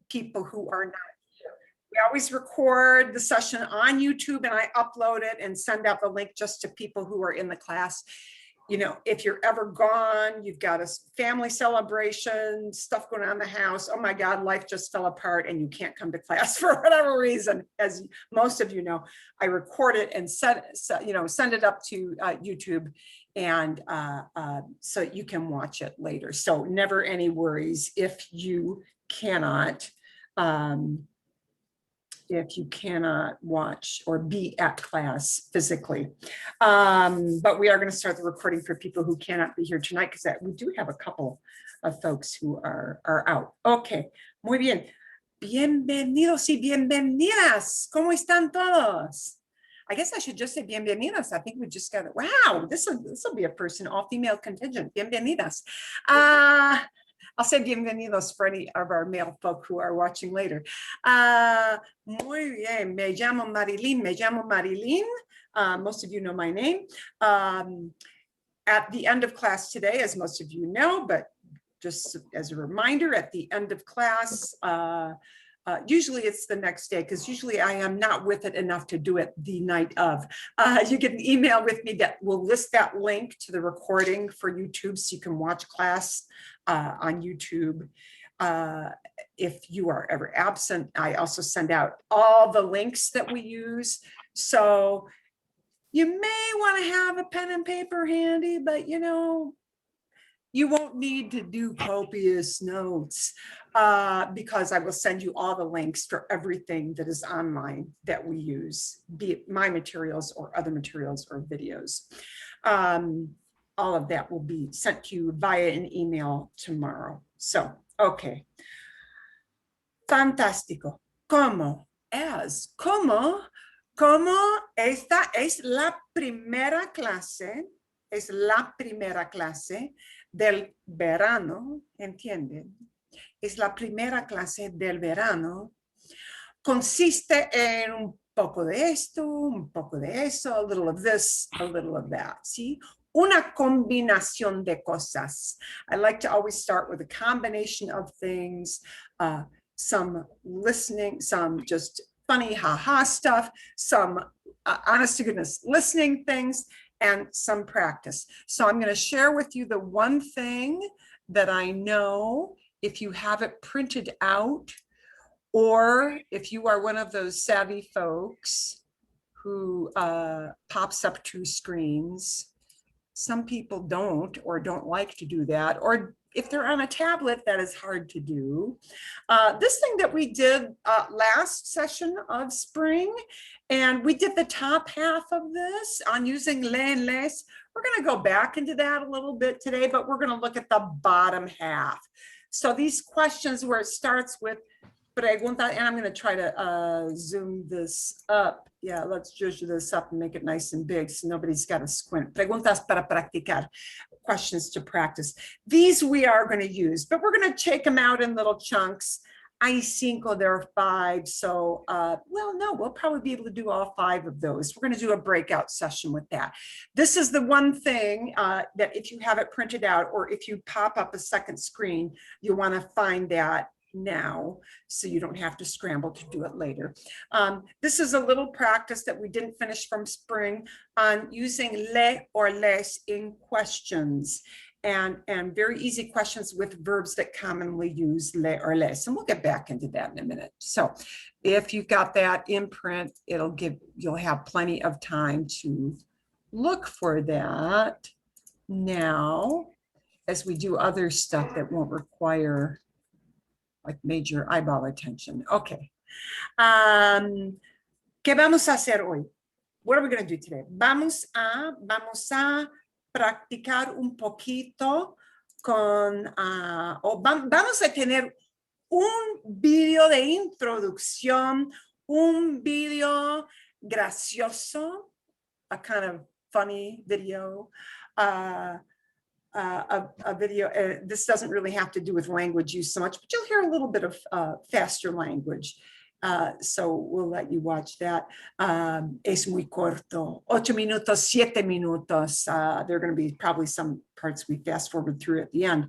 people who are not here. We always record the session on YouTube and I upload it and send out the link just to people who are in the class. You know, if you're ever gone, you've got a family celebration, stuff going on in the house. Oh my God, life just fell apart and you can't come to class for whatever reason. As most of you know, I record it and send it up to YouTube, and so you can watch it later. So never any worries if you cannot watch or be at class physically. But we are going to start the recording for people who cannot be here tonight, because we do have a couple of folks who are out. Okay, muy bien. Bienvenidos y bienvenidas. ¿Cómo están todos? I guess I should just say bienvenidas. I think we just got it. Wow, this will be a person, all-female contingent. Bienvenidas. I'll say bienvenidos for any of our male folk who are watching later. Muy bien, me llamo Marilyn. Most of you know my name. At the end of class today, as most of you know, but just as a reminder, at the end of class, usually it's the next day, because usually I am not with it enough to do it the night of. You get an email with me that will list that link to the recording for YouTube, so you can watch class on YouTube. If you are ever absent, I also send out all the links that we use. So you may want to have a pen and paper handy, but you know, you won't need to do copious notes because I will send you all the links for everything that is online that we use, be it my materials or other materials or videos. All of that will be sent to you via an email tomorrow. So, okay. Fantástico. ¿Cómo es? ¿Cómo esta es la primera clase? Es la primera clase del verano, ¿entienden? Es la primera clase del verano. Consiste en un poco de esto, un poco de eso, a little of this, a little of that, ¿sí? Una combinación de cosas. I like to always start with a combination of things, some listening, some just funny ha-ha stuff, some honest to goodness listening things, and some practice. So I'm going to share with you the one thing that I know, if you have it printed out, or if you are one of those savvy folks who pops up two screens. Some people don't, or don't like to do that, or if they're on a tablet, that is hard to do. This thing that we did last session of spring, and we did the top half of this on using le and les. We're going to go back into that a little bit today, but we're going to look at the bottom half. So these questions where it starts with pregunta, and I'm going to try to zoom this up. Yeah, let's zhuzh this up and make it nice and big so nobody's got to squint. Preguntas para practicar, questions to practice. These we are going to use, but we're going to take them out in little chunks. Hay cinco, there are 5. So, well, no, we'll probably be able to do all 5 of those. We're going to do a breakout session with that. This is the one thing that if you have it printed out, or if you pop up a second screen, you want to find that now, so you don't have to scramble to do it later. This is a little practice that we didn't finish from spring on using le or les in questions, and very easy questions with verbs that commonly use le or les, and we'll get back into that in a minute. So if you've got that in print, you'll have plenty of time to look for that now, as we do other stuff that won't require like major eyeball attention. Okay. ¿Qué vamos a hacer hoy? What are we going to do today? Vamos a practicar un poquito con, vamos a tener un video de introducción, un video gracioso, a kind of funny video, a video. This doesn't really have to do with language use so much, but you'll hear a little bit of faster language. So we'll let you watch that. Es muy corto. 8 minutos, 7 minutos. There are going to be probably some parts we fast forward through at the end.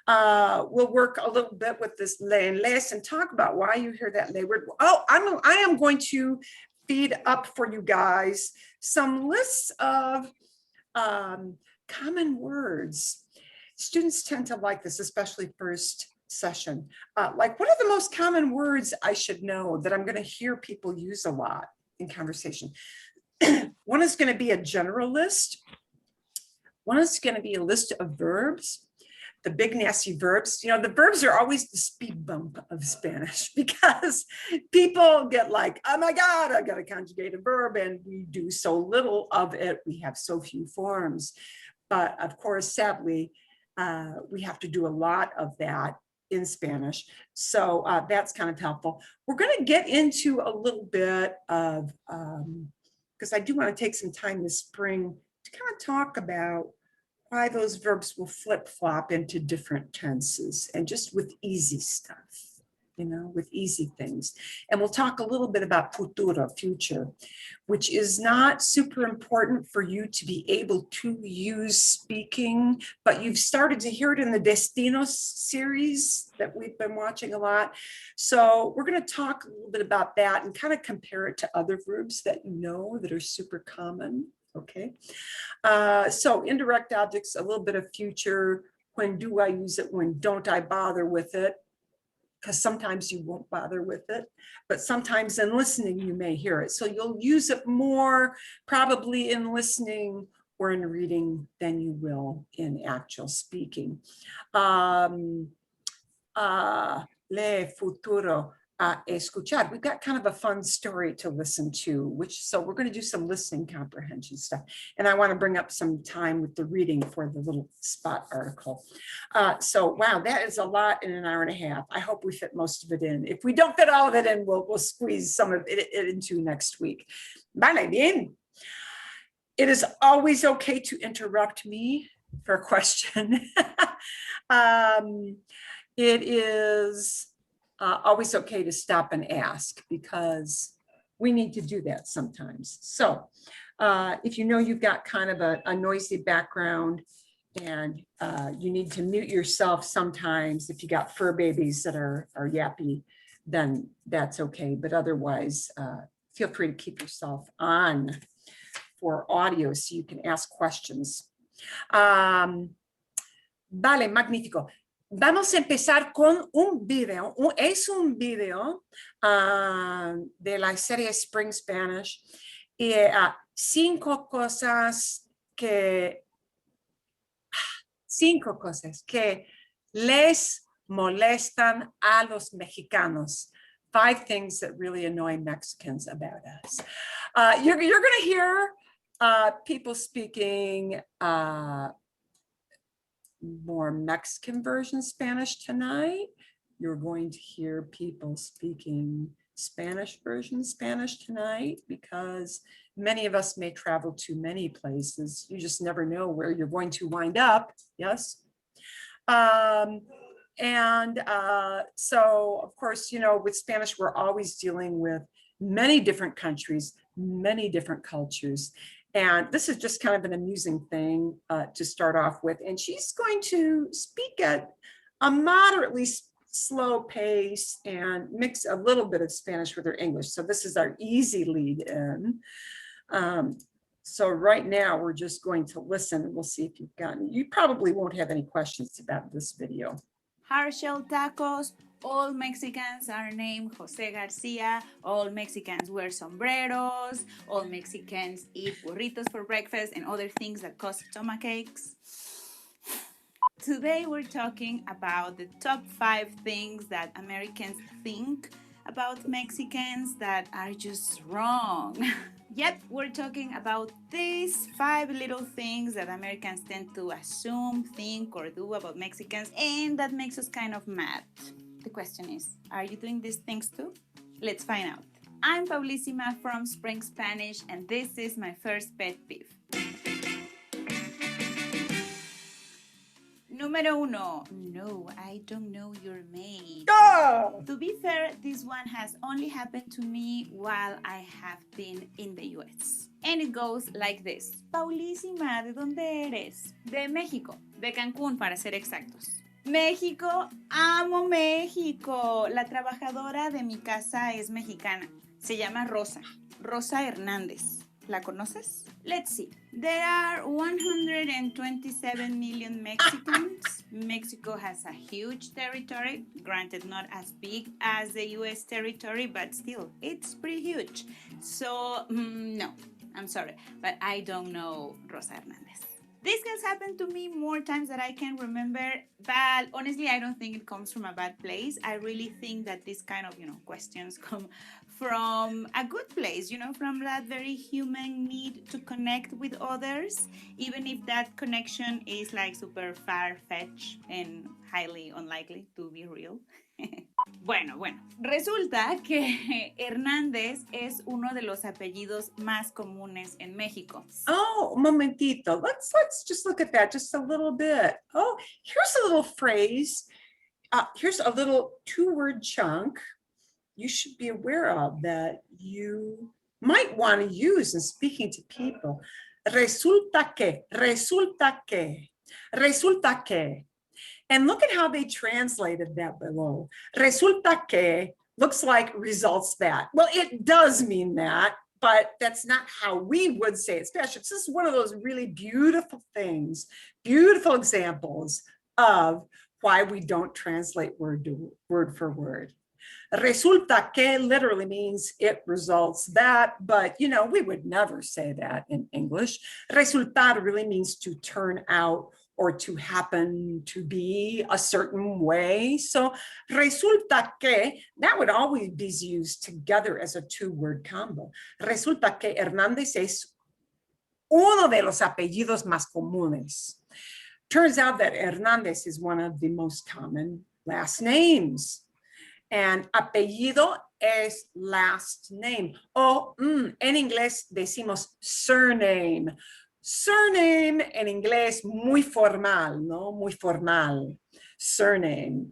We'll work a little bit with this le and les and talk about why you hear that le word. Oh, I am going to feed up for you guys some lists of common words. Students tend to like this, especially first session. Like, what are the most common words I should know that I'm going to hear people use a lot in conversation? One is going to be a general list. One is going to be a list of verbs, the big nasty verbs. You know, the verbs are always the speed bump of Spanish because people get like, oh my God, I got to conjugate a verb, and we do so little of it. We have so few forms. But of course, sadly, we have to do a lot of that in Spanish. So that's kind of helpful. We're going to get into a little bit of, because I do want to take some time this spring to kind of talk about why those verbs will flip-flop into different tenses, and just with easy stuff, you know, with easy things. And we'll talk a little bit about futuro, future, which is not super important for you to be able to use speaking, but you've started to hear it in the Destinos series that we've been watching a lot. So we're going to talk a little bit about that and kind of compare it to other verbs that you know that are super common. Okay, so indirect objects, a little bit of future. When do I use it? When don't I bother with it? Because sometimes you won't bother with it, but sometimes in listening you may hear it. So you'll use it more probably in listening or in reading than you will in actual speaking. Le futuro. Escuchar. We've got kind of a fun story to listen to, so we're going to do some listening comprehension stuff. And I want to bring up some time with the reading for the little spot article. So, wow, that is a lot in an hour and a half. I hope we fit most of it in. If we don't fit all of it in, we'll squeeze some of it into next week. Vale, bien. It is always okay to interrupt me for a question. It is always okay to stop and ask, because we need to do that sometimes. So if you know you've got kind of a noisy background and you need to mute yourself sometimes, if you got fur babies that are yappy, then that's okay. But otherwise, feel free to keep yourself on for audio so you can ask questions. Vale, magnífico. Vamos a empezar con un video. Es un video de la serie Spring Spanish. Y 5 cosas que les molestan a los mexicanos. 5 things that really annoy Mexicans about us. You're going to hear people speaking more Mexican version Spanish tonight. You're going to hear people speaking Spanish version Spanish tonight, because many of us may travel to many places. You just never know where you're going to wind up. Yes. So of course, you know, with Spanish, we're always dealing with many different countries, many different cultures. And this is just kind of an amusing thing to start off with. And she's going to speak at a moderately slow pace and mix a little bit of Spanish with her English. So this is our easy lead in. So right now we're just going to listen, and we'll see if you've gotten, you probably won't have any questions about this video. Hard-shell tacos. All Mexicans are named Jose Garcia. All Mexicans wear sombreros. All Mexicans eat burritos for breakfast and other things that cause stomach aches. Today we're talking about the top 5 things that Americans think about Mexicans that are just wrong. Yep, we're talking about these 5 little things that Americans tend to assume, think, or do about Mexicans, and that makes us kind of mad. The question is, are you doing these things too? Let's find out. I'm Paulísima from Spring Spanish, and this is my first pet peeve. Número 1. No, I don't know your maid. Go! To be fair, this one has only happened to me while I have been in the US. And it goes like this. Paulísima, ¿de dónde eres? De México, de Cancún para ser exactos. México, amo México. La trabajadora de mi casa es mexicana. Se llama Rosa. Rosa Hernández. ¿La conoces? Let's see. There are 127 million Mexicans. Mexico has a huge territory, granted not as big as the US territory, but still, it's pretty huge. So, no, I'm sorry, but I don't know Rosa Hernandez. This has happened to me more times than I can remember, but honestly, I don't think it comes from a bad place. I really think that this kind of, questions come from a good place, from that very human need to connect with others, even if that connection is like super far-fetched and highly unlikely to be real. Bueno, resulta que Hernández es uno de los apellidos más comunes en México. Oh, un momentito. Let's just look at that just a little bit. Oh, here's a little phrase. Here's a little two-word chunk you should be aware of that you might want to use in speaking to people. Resulta que, resulta que, resulta que. And look at how they translated that below. Resulta que looks like results that. Well, it does mean that, but that's not how we would say it. Especially, this is one of those really beautiful things, beautiful examples of why we don't translate word for word. Resulta que literally means it results that, but we would never say that in English. Resultar really means to turn out or to happen to be a certain way. So resulta que, that would always be used together as a two-word combo. Resulta que Hernández es uno de los apellidos más comunes. Turns out that Hernández is one of the most common last names. And apellido es last name. O en inglés decimos surname. Surname en inglés muy formal, ¿no? Muy formal. Surname.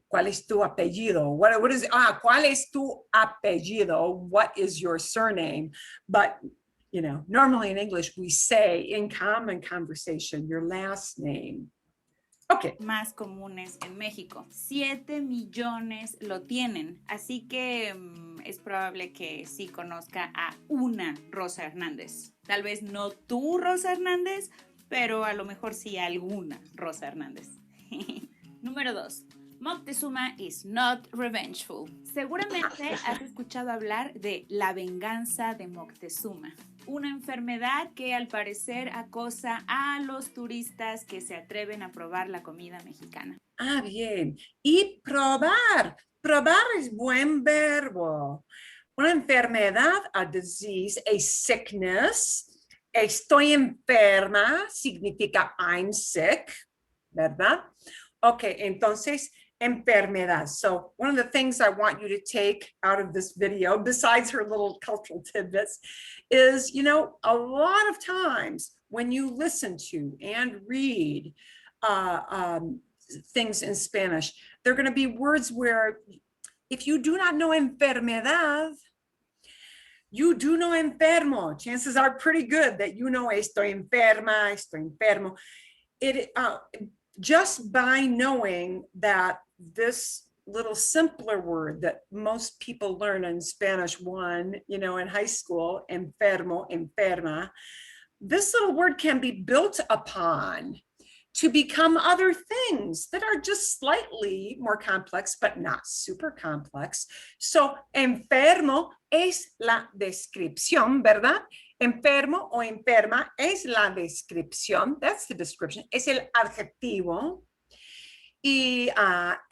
¿Cuál es tu apellido? What is ¿cuál es tu apellido? What is your surname? But normally in English we say in common conversation your last name. Okay. Más comunes en México. 7 millones lo tienen, así que es probable que sí conozca a una Rosa Hernández. Tal vez no tú, Rosa Hernández, pero a lo mejor sí alguna Rosa Hernández. Número 2. Moctezuma is not revengeful. Seguramente has escuchado hablar de la venganza de Moctezuma, una enfermedad que al parecer acosa a los turistas que se atreven a probar la comida mexicana. Ah, bien. Y probar. Probar es buen verbo. Una enfermedad, a disease, a sickness. Estoy enferma significa I'm sick, ¿verdad? Okay, entonces, enfermedad. So one of the things I want you to take out of this video, besides her little cultural tidbits, is, a lot of times when you listen to and read things in Spanish, there are going to be words where if you do not know enfermedad, you do know enfermo. Chances are pretty good that you know estoy enferma, estoy enfermo. Just by knowing that this little simpler word that most people learn in Spanish 1, in high school, enfermo, enferma, this little word can be built upon to become other things that are just slightly more complex, but not super complex. So, enfermo es la descripción, ¿verdad? Enfermo o enferma es la descripción, that's the description, es el adjetivo. Y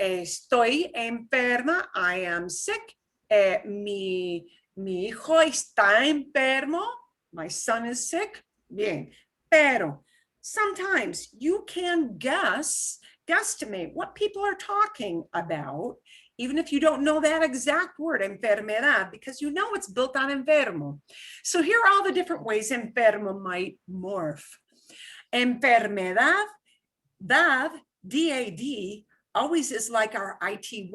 estoy enferma, I am sick. Mi hijo está enfermo, my son is sick. Bien, pero sometimes you can guesstimate what people are talking about, even if you don't know that exact word, enfermedad, because it's built on enfermo. So here are all the different ways enfermo might morph. Enfermedad, dad, D-A-D, always is like our ity.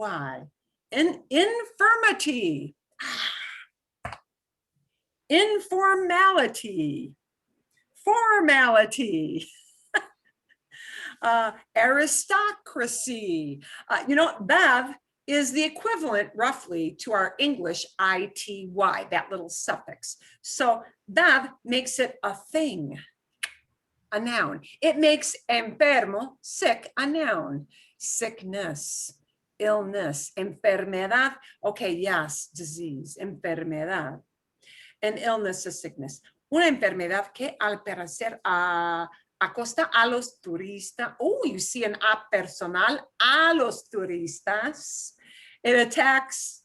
Infirmity, informality, formality, aristocracy. Bev is the equivalent roughly to our English ity, that little suffix. So Bev makes it a thing, a noun. It makes enfermo, sick, a noun. Sickness, illness, enfermedad. Okay, yes, disease, enfermedad. And illness is sickness. Una enfermedad que al parecer acosta a los turistas. Oh, you see an a personal, a los turistas. It attacks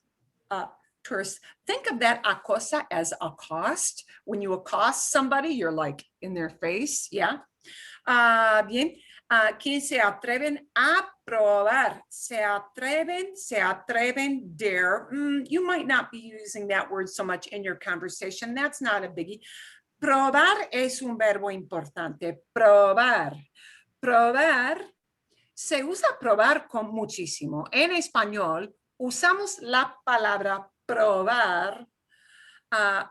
tourists. Think of that acosa as accost. When you accost somebody, you're like in their face, yeah? Bien, que se atreven a probar. Se atreven, dare. You might not be using that word so much in your conversation. That's not a biggie. Probar es un verbo importante. Probar. Probar. Se usa probar con muchísimo. En español, usamos la palabra probar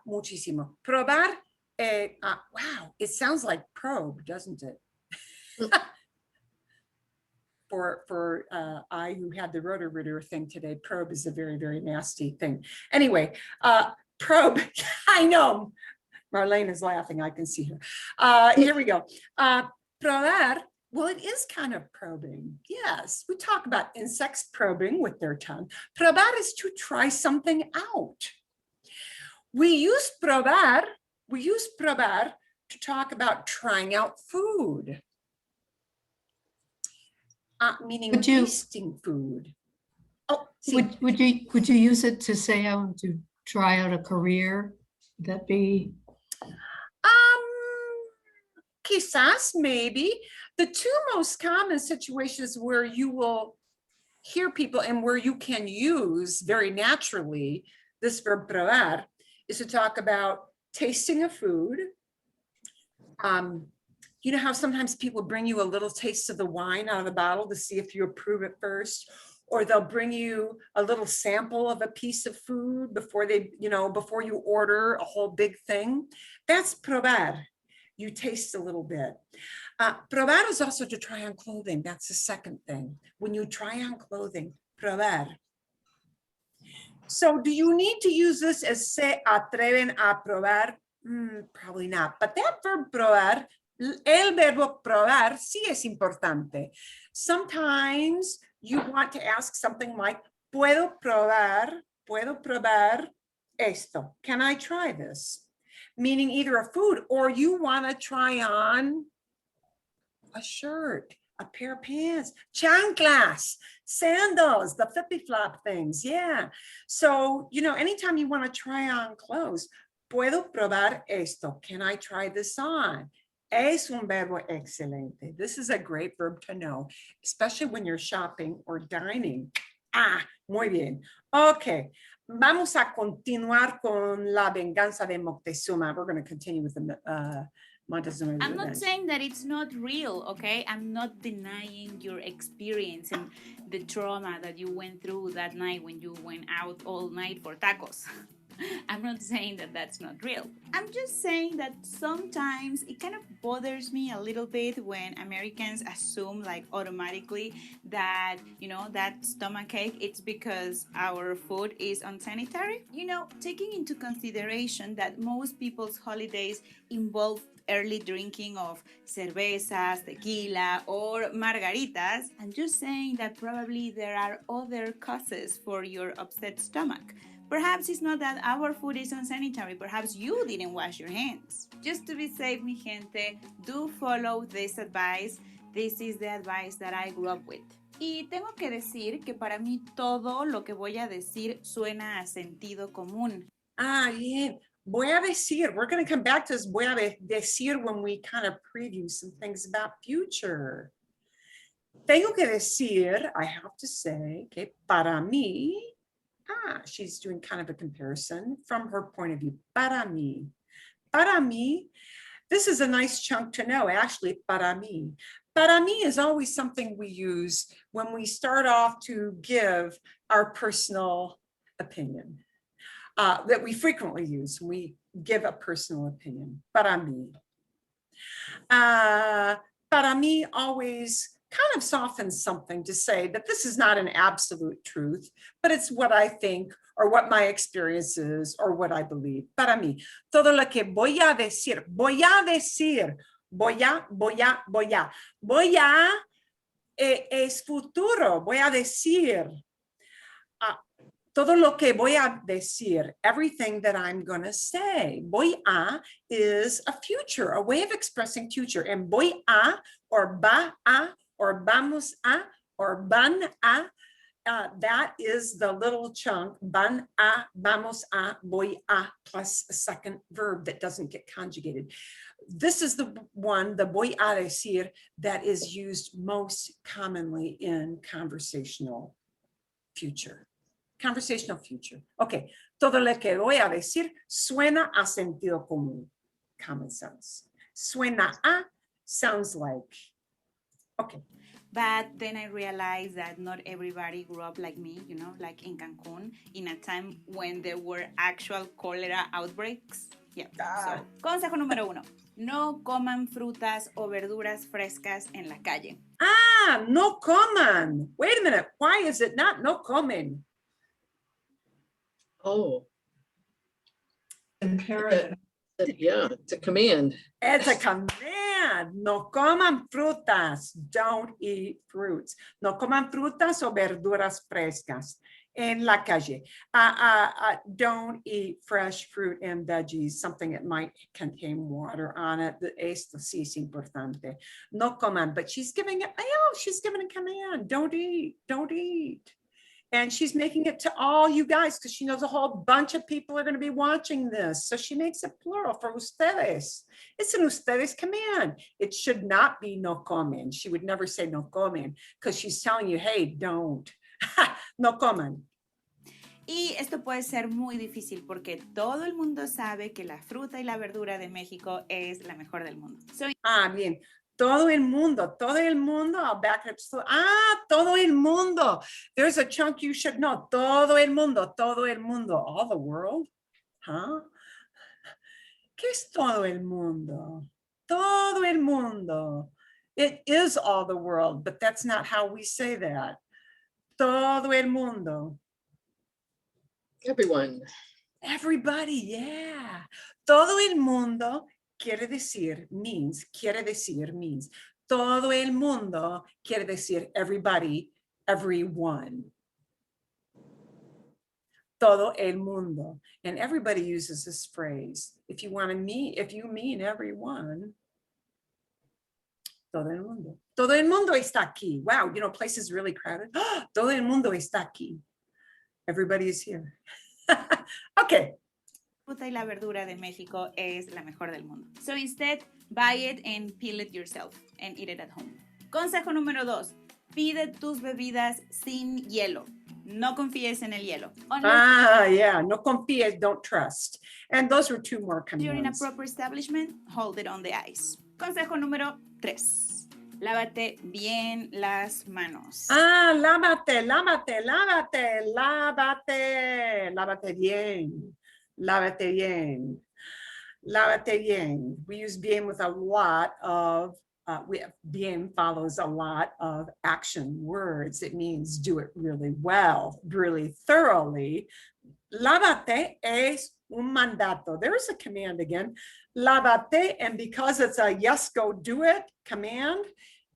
muchísimo. Probar, wow, it sounds like probe, doesn't it? For I who had the rotor-rooter thing today, probe is a very, very nasty thing. Anyway, probe, I know. Marlene is laughing, I can see her. Here we go. Probar, well, it is kind of probing. Yes, we talk about insects probing with their tongue. Probar is to try something out. We use probar to talk about trying out food. Meaning tasting food. Oh, would you use it to say I want to try out a career? Would that be? Quizás, maybe. The two most common situations where you will hear people and where you can use very naturally this verb probar is to talk about tasting of food. You know how sometimes people bring you a little taste of the wine out of the bottle to see if you approve it first, or they'll bring you a little sample of a piece of food before before you order a whole big thing. That's probar. You taste a little bit. Probar is also to try on clothing. That's the second thing. When you try on clothing, probar. So do you need to use this as se atreven a probar? Probably not. But that verb probar, el verbo probar, sí es importante. Sometimes you want to ask something like, puedo probar esto. Can I try this? Meaning either a food, or you want to try on a shirt, a pair of pants, chanclas, sandals, the flippy-flop things. Yeah. So, anytime you want to try on clothes, puedo probar esto. Can I try this on? Es un verbo excelente. This is a great verb to know, especially when you're shopping or dining. Muy bien. Okay. Vamos a continuar con la venganza de Moctezuma. We're going to continue with the Montezuma. I'm not saying that it's not real, okay? I'm not denying your experience and the trauma that you went through that night when you went out all night for tacos. I'm not saying that that's not real. I'm just saying that sometimes it kind of bothers me a little bit when Americans assume like automatically that, that stomachache, it's because our food is unsanitary. Taking into consideration that most people's holidays involve early drinking of cervezas, tequila, or margaritas, I'm just saying that probably there are other causes for your upset stomach. Perhaps it's not that our food is unsanitary, perhaps you didn't wash your hands. Just to be safe, mi gente, do follow this advice. This is the advice that I grew up with. Y tengo que decir que para mí todo lo que voy a decir suena a sentido común. Bien. Voy a decir, we're going to come back to this voy a decir when we kind of preview some things about future. Tengo que decir, I have to say, que para mí, she's doing kind of a comparison from her point of view. Para mí. Para mí, this is a nice chunk to know, actually, para mí. Para mí is always something we use when we start off to give our personal opinion, that we frequently use. We give a personal opinion. Para mí. Para mí always kind of softens something to say that this is not an absolute truth, but it's what I think or what my experience is or what I believe. Para mí, todo lo que voy a decir, es futuro, voy a decir. Todo lo que voy a decir, everything that I'm going to say. Voy a is a future, a way of expressing future. And voy a, or va a, or vamos a, or van a, that is the little chunk, van a, vamos a, voy a, plus a second verb that doesn't get conjugated. This is the one, the voy a decir, that is used most commonly in conversational future. Conversational future. Okay, todo lo que voy a decir suena a sentido común, common sense. Suena a sounds like, okay. But then I realized that not everybody grew up like me, you know, like in Cancun, in a time when there were actual cholera outbreaks. Yeah. So, consejo número 1. No coman frutas o verduras frescas en la calle. No coman. Wait a minute. Why is it not no comen? Oh, Imperative. yeah, it's a command. It's a command. No coman frutas. Don't eat fruits. No coman frutas o verduras frescas en la calle. Don't eat fresh fruit and veggies, something that might contain water on it. Esto sí es importante. No coman, but she's giving it, she's giving a command. Don't eat, don't eat. And she's making it to all you guys because she knows a whole bunch of people are going to be watching this. So she makes it plural for ustedes. It's an ustedes command. It should not be no comen. She would never say no comen because she's telling you, hey, don't. No coman. Y esto puede ser muy difícil porque todo el mundo sabe que la fruta y la verdura de México es la mejor del mundo. Bien. Todo el mundo, I'll back it up. Todo el mundo. There's a chunk you should know. Todo el mundo. All the world? Huh? ¿Qué es todo el mundo? Todo el mundo. It is all the world, but that's not how we say that. Todo el mundo. Everyone. Everybody, yeah. Todo el mundo quiere decir, means. Todo el mundo quiere decir everybody, everyone. Todo el mundo. And everybody uses this phrase. If you mean everyone, todo el mundo. Todo el mundo está aquí. Wow, you know, place is really crowded. Todo el mundo está aquí. Everybody is here. Okay. Fruta y la verdura de México es la mejor del mundo. So instead, buy it and peel it yourself and eat it at home. Consejo número 2. Pide tus bebidas sin hielo. No confíes en el hielo. Yeah, no confíes, don't trust. And those were 2 more commands. You're in a proper establishment, hold it on the ice. Consejo número 3. Lávate bien las manos. Lávate bien. We use bien with a lot of, bien follows a lot of action words. It means do it really well, really thoroughly. Lávate es un mandato. There's a command again. Lávate, and because it's a yes, go do it command,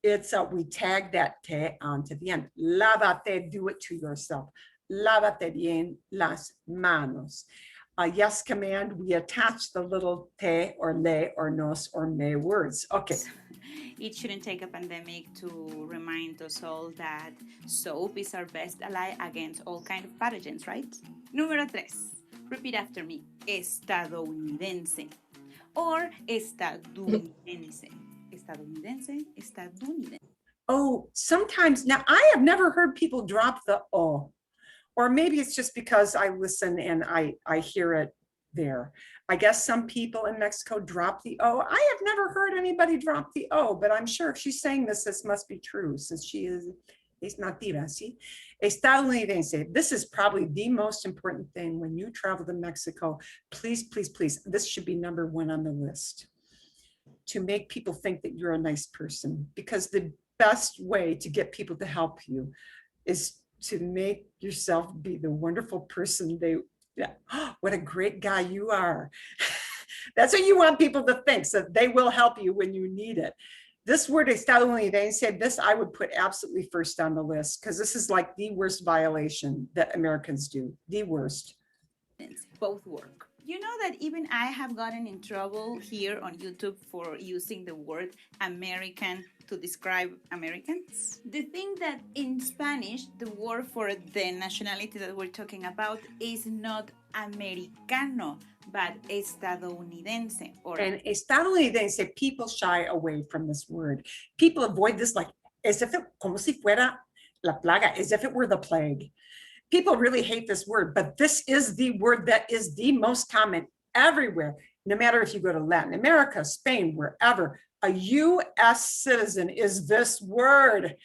it's we tag that te onto the end. Lávate, do it to yourself. Lávate bien las manos. A yes command, we attach the little te or le or nos or me words. Okay. It shouldn't take a pandemic to remind us all that soap is our best ally against all kinds of pathogens, right? Número 3. Repeat after me. Estadounidense or estadounidense. Estadounidense. Oh, sometimes, now I have never heard people drop the O, or maybe it's just because I listen and I hear it there. I guess some people in Mexico drop the O. I have never heard anybody drop the O, but I'm sure if she's saying this, this must be true since she is nativa, ¿sí? Estadounidense. This is probably the most important thing when you travel to Mexico. Please, please, please, this should be number one on the list to make people think that you're a nice person, because the best way to get people to help you is to make yourself be the wonderful person they, yeah, what a great guy you are. That's what you want people to think, so they will help you when you need it. This word estadounidense, this I would put absolutely first on the list, because this is like the worst violation that Americans do, the worst. Both work. You know that even I have gotten in trouble here on YouTube for using the word American to describe Americans. The thing that in Spanish, the word for the nationality that we're talking about is not americano, but estadounidense. And estadounidense, people shy away from this word. People avoid this like as if it, como si fuera la plaga, as if it were the plague. People really hate this word, but this is the word that is the most common everywhere. No matter if you go to Latin America, Spain, wherever, a US citizen is this word.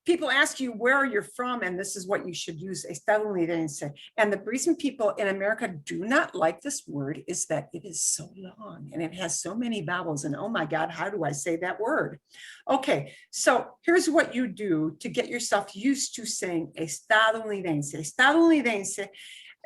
People ask you where you're from, and this is what you should use, estadounidense. And the reason people in America do not like this word is that it is so long and it has so many vowels, and oh my God, how do I say that word? Okay, so here's what you do to get yourself used to saying estadounidense. Estadounidense,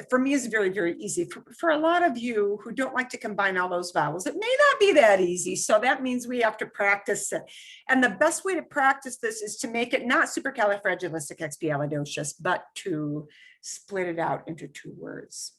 for me, is very, very easy. For a lot of you who don't like to combine all those vowels, it may not be that easy. So that means we have to practice it. And the best way to practice this is to make it not supercalifragilisticexpialidocious, but to split it out into two words.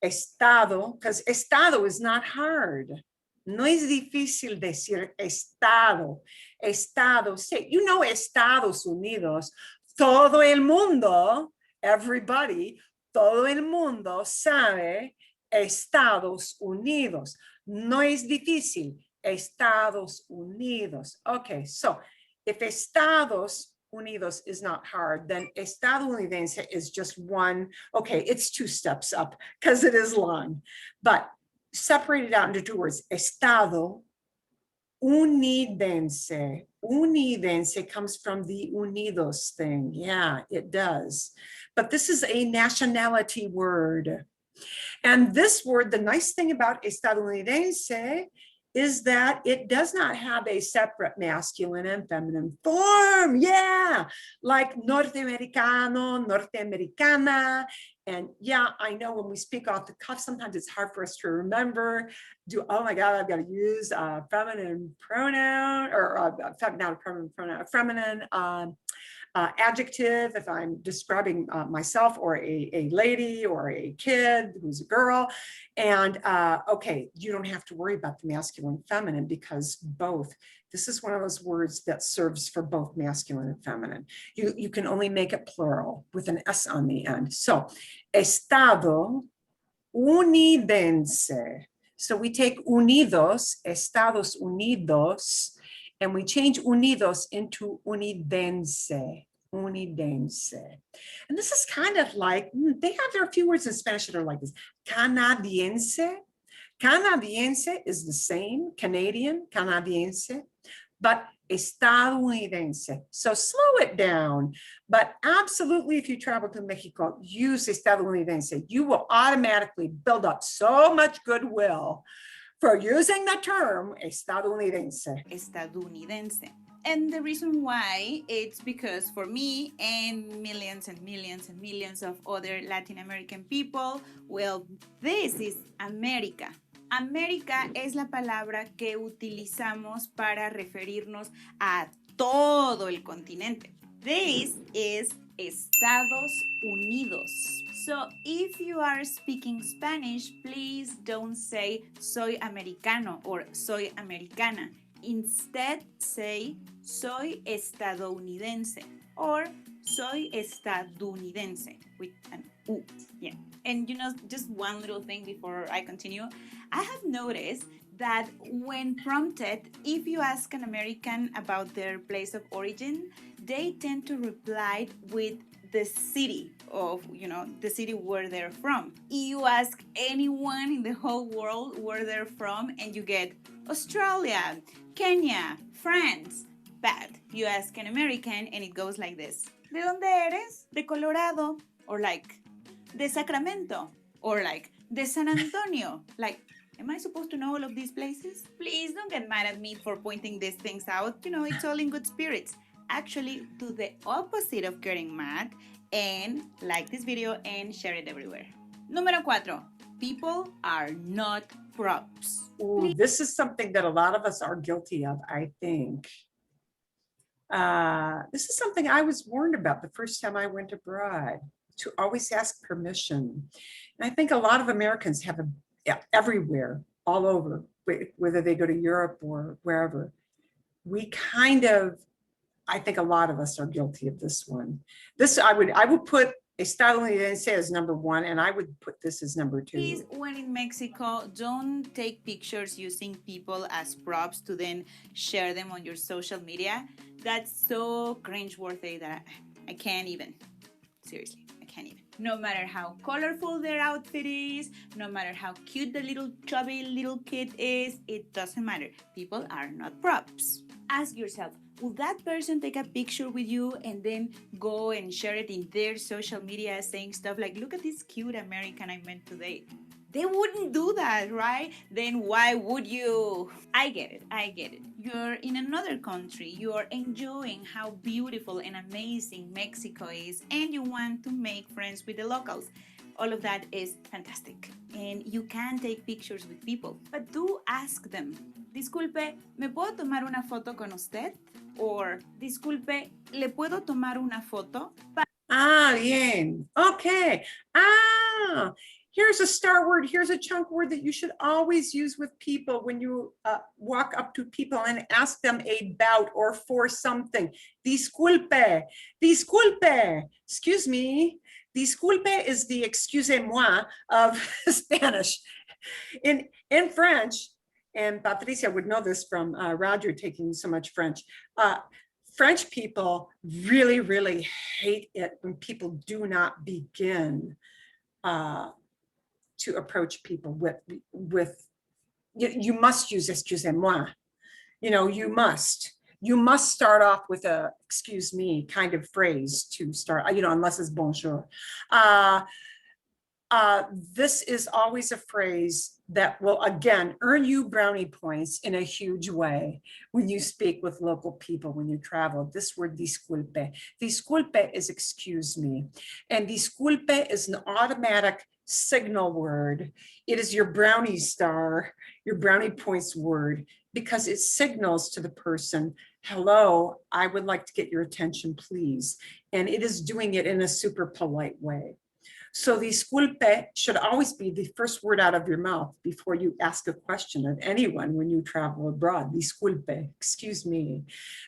Estado, because estado is not hard. No es difícil decir estado. Estado, say, you know, Estados Unidos, todo el mundo, everybody, todo el mundo sabe Estados Unidos. No es difícil. Estados Unidos. Okay, so if Estados Unidos is not hard, then estadounidense is just one. Okay, it's two steps up because it is long. But separate it out into two words. Estado unidense. Unidense comes from the unidos thing. Yeah, it does. But this is a nationality word. And this word, the nice thing about estadounidense is that it does not have a separate masculine and feminine form. Yeah, like norteamericano, norteamericana. And yeah, I know when we speak off the cuff, sometimes it's hard for us to remember. Oh my God, I've got to use a feminine pronoun or not a feminine pronoun, a feminine adjective if I'm describing myself or a lady or a kid who's a girl. And okay, you don't have to worry about the masculine and feminine because both. This is one of those words that serves for both masculine and feminine. You can only make it plural with an S on the end. So, Estado unidense. So we take unidos, Estados Unidos, and we change unidos into unidense. Unidense. And this is kind of like, there are a few words in Spanish that are like this. Canadiense. Canadiense is the same, Canadian, Canadiense, but estadounidense. So slow it down. But absolutely, if you travel to Mexico, use estadounidense. You will automatically build up so much goodwill for using the term estadounidense. Estadounidense. And the reason why, it's because for me and millions and millions and millions of other Latin American people, well, this is América. América es la palabra que utilizamos para referirnos a todo el continente. This is Estados Unidos. So if you are speaking Spanish, please don't say soy americano or soy americana. Instead, say soy estadounidense or soy estadounidense with an U. Yeah. And you know, just one little thing before I continue. I have noticed that when prompted, if you ask an American about their place of origin, they tend to reply with the city of, the city where they're from. You ask anyone in the whole world where they're from and you get Australia, Kenya, France. Bad. You ask an American and it goes like this. ¿De dónde eres? De Colorado. Or like, de Sacramento. Or like, de San Antonio. Like, am I supposed to know all of these places? Please don't get mad at me for pointing these things out. It's all in good spirits. Actually, do the opposite of getting mad and like this video and share it everywhere. Número 4. People are not props. Ooh, this is something that a lot of us are guilty of, I think. This is something I was warned about the first time I went abroad, to always ask permission. And I think a lot of Americans have everywhere, all over, whether they go to Europe or wherever. We kind of, I think a lot of us are guilty of this one. This I would put Estado as number 1, and I would put this as number 2. Please, when in Mexico, don't take pictures using people as props to then share them on your social media. That's so cringeworthy that I can't even. Seriously, I can't even. No matter how colorful their outfit is, no matter how cute the little chubby little kid is, it doesn't matter. People are not props. Ask yourself, will that person take a picture with you and then go and share it in their social media saying stuff like, look at this cute American I met today? They wouldn't do that, right? Then why would you? I get it. You're in another country. You're enjoying how beautiful and amazing Mexico is, and you want to make friends with the locals. All of that is fantastic. And you can take pictures with people, but do ask them. Disculpe, ¿me puedo tomar una foto con usted? Or, disculpe, ¿le puedo tomar una foto? Bien. Okay. Here's a star word. Here's a chunk word that you should always use with people when you walk up to people and ask them about or for something. Disculpe. Disculpe. Excuse me. Disculpe is the excusez-moi of Spanish. In French, and Patricia would know this from Roger taking so much French, French people really, really hate it when people do not begin to approach people with you must use excusez-moi. You must start off with a excuse me kind of phrase to start, unless it's bonjour. This is always a phrase that will, again, earn you brownie points in a huge way when you speak with local people, when you travel. This word, disculpe. Disculpe is excuse me. And disculpe is an automatic signal word. It is your brownie star, your brownie points word, because it signals to the person, hello, I would like to get your attention, please. And it is doing it in a super polite way. So disculpe should always be the first word out of your mouth before you ask a question of anyone when you travel abroad. Disculpe, excuse me,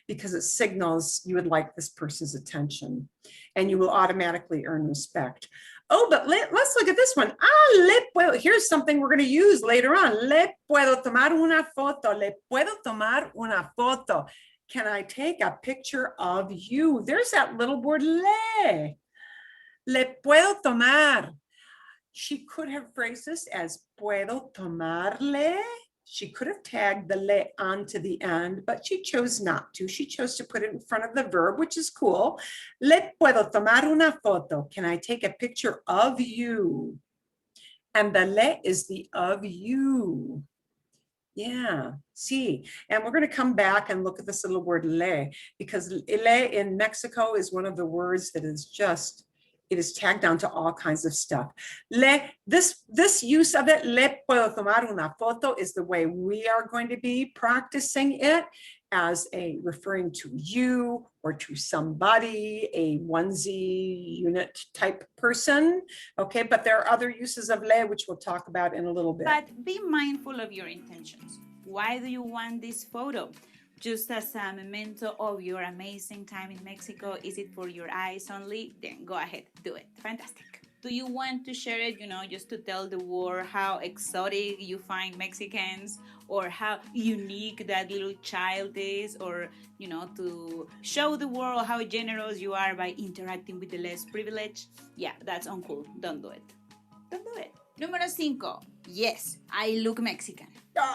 because it signals you would like this person's attention and you will automatically earn respect. Oh, but let's look at this one. Here's something we're going to use later on. Le puedo tomar una foto. Le puedo tomar una foto. Can I take a picture of you? There's that little word le. Le puedo tomar. She could have phrased this as puedo tomarle. She could have tagged the le onto the end, but she chose not to. She chose to put it in front of the verb, which is cool. Le puedo tomar una foto. Can I take a picture of you? And the le is the of you. Yeah, see, and we're going to come back and look at this little word le, because le in Mexico is one of the words that is just, it is tagged on to all kinds of stuff. This use of it, le puedo tomar una foto, is the way we are going to be practicing it, as a referring to you or to somebody, a onesie unit type person. Okay, but there are other uses of le, which we'll talk about in a little bit. But be mindful of your intentions. Why do you want this photo? Just as a memento of your amazing time in Mexico? Is it for your eyes only? Then go ahead, do it. Fantastic. Do you want to share it, just to tell the world how exotic you find Mexicans, or how unique that little child is, or, to show the world how generous you are by interacting with the less privileged? Yeah, that's uncool. Don't do it. Don't do it. Número 5. Yes, I look Mexican.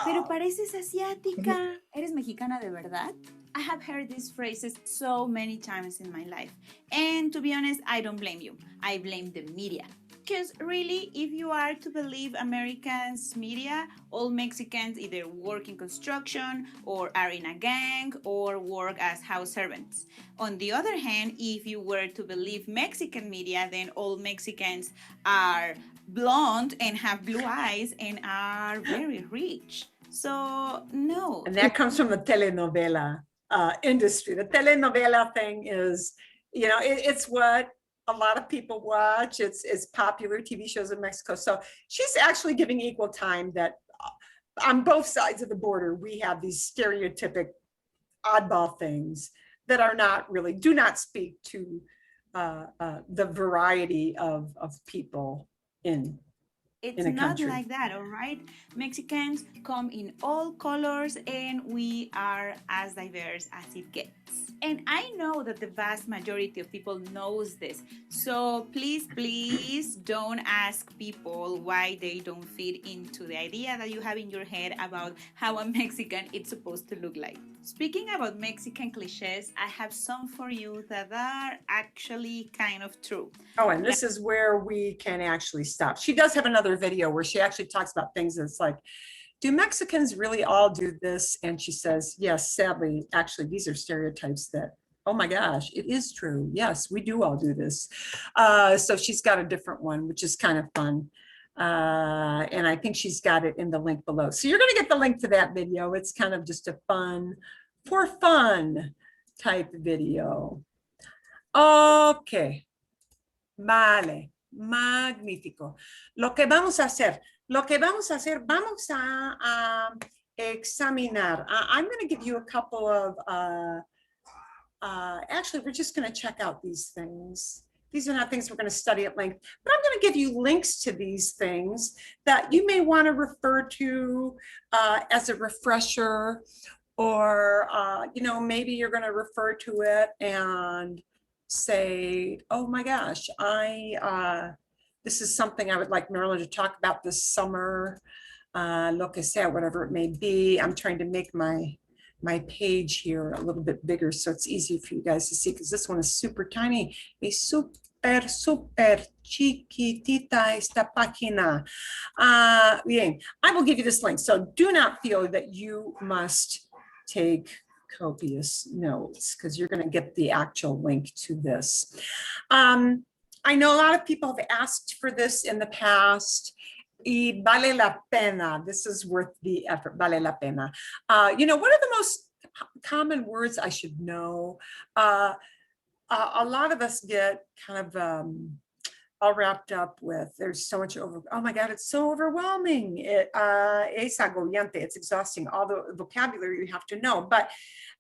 Pero pareces asiática. ¿Eres mexicana de verdad? I have heard these phrases so many times in my life. And to be honest, I don't blame you. I blame the media. Because really, if you are to believe Americans' media, all Mexicans either work in construction or are in a gang or work as house servants. On the other hand, if you were to believe Mexican media, then all Mexicans are blonde and have blue eyes and are very rich. So, no. And that comes from the telenovela industry. The telenovela thing is, it's what a lot of people watch. It's popular TV shows in Mexico. So she's actually giving equal time that on both sides of the border, we have these stereotypic oddball things that are not really, do not speak to the variety of people in It's a not country. like that, all right? Mexicans come in all colors and we are as diverse as it gets. And I know that the vast majority of people knows this. So please don't ask people why they don't fit into the idea that you have in your head about how a Mexican is supposed to look like. Speaking about Mexican cliches, I have some for you that are actually kind of true. Oh, and this is where we can actually stop. She does have another video where she actually talks about things that's like, do Mexicans really all do this? And she says, yes, sadly, actually, these are stereotypes that, oh my gosh, it is true. Yes, we do all do this. So she's got a different one, which is kind of fun. And I think she's got it in the link below. So you're going to get the link to that video. It's kind of just a for fun type video. Okay. Vale. Magnífico. Lo que vamos a hacer, vamos a examinar. I'm going to give you a couple of, actually, we're just going to check out these things. These are not things we're going to study at length, but I'm going to give you links to these things that you may want to refer to as a refresher, or, maybe you're going to refer to it and say, oh my gosh, this is something I would like Marilyn to talk about this summer, lo que sea, whatever it may be. I'm trying to make my page here a little bit bigger so it's easy for you guys to see, because this one is super tiny. Es super chiquitita esta página. Bien, I will give you this link, so do not feel that you must take copious notes, because you're going to get the actual link to this. I know a lot of people have asked for this in the past. Y vale la pena. This is worth the effort. Vale la pena. What are the most common words I should know? A lot of us get kind of all wrapped up with, there's so much oh my God, it's so overwhelming. Es agobiante. It's exhausting, all the vocabulary you have to know. But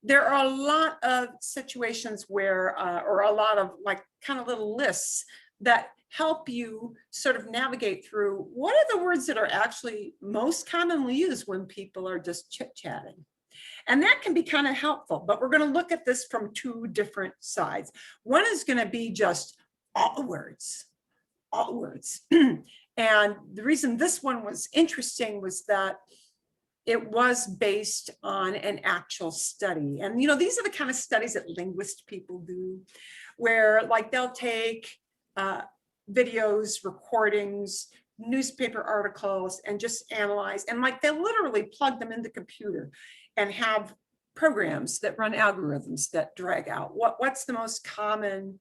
there are a lot of situations where, or a lot of like kind of little lists that help you sort of navigate through what are the words that are actually most commonly used when people are just chit-chatting. And that can be kind of helpful, but we're going to look at this from two different sides. One is going to be just all words. And the reason this one was interesting was that it was based on an actual study. And, these are the kind of studies that linguist people do, where like they'll take videos, recordings, newspaper articles, and just analyze. And like they'll literally plug them in the computer and have programs that run algorithms that drag out what's the most common,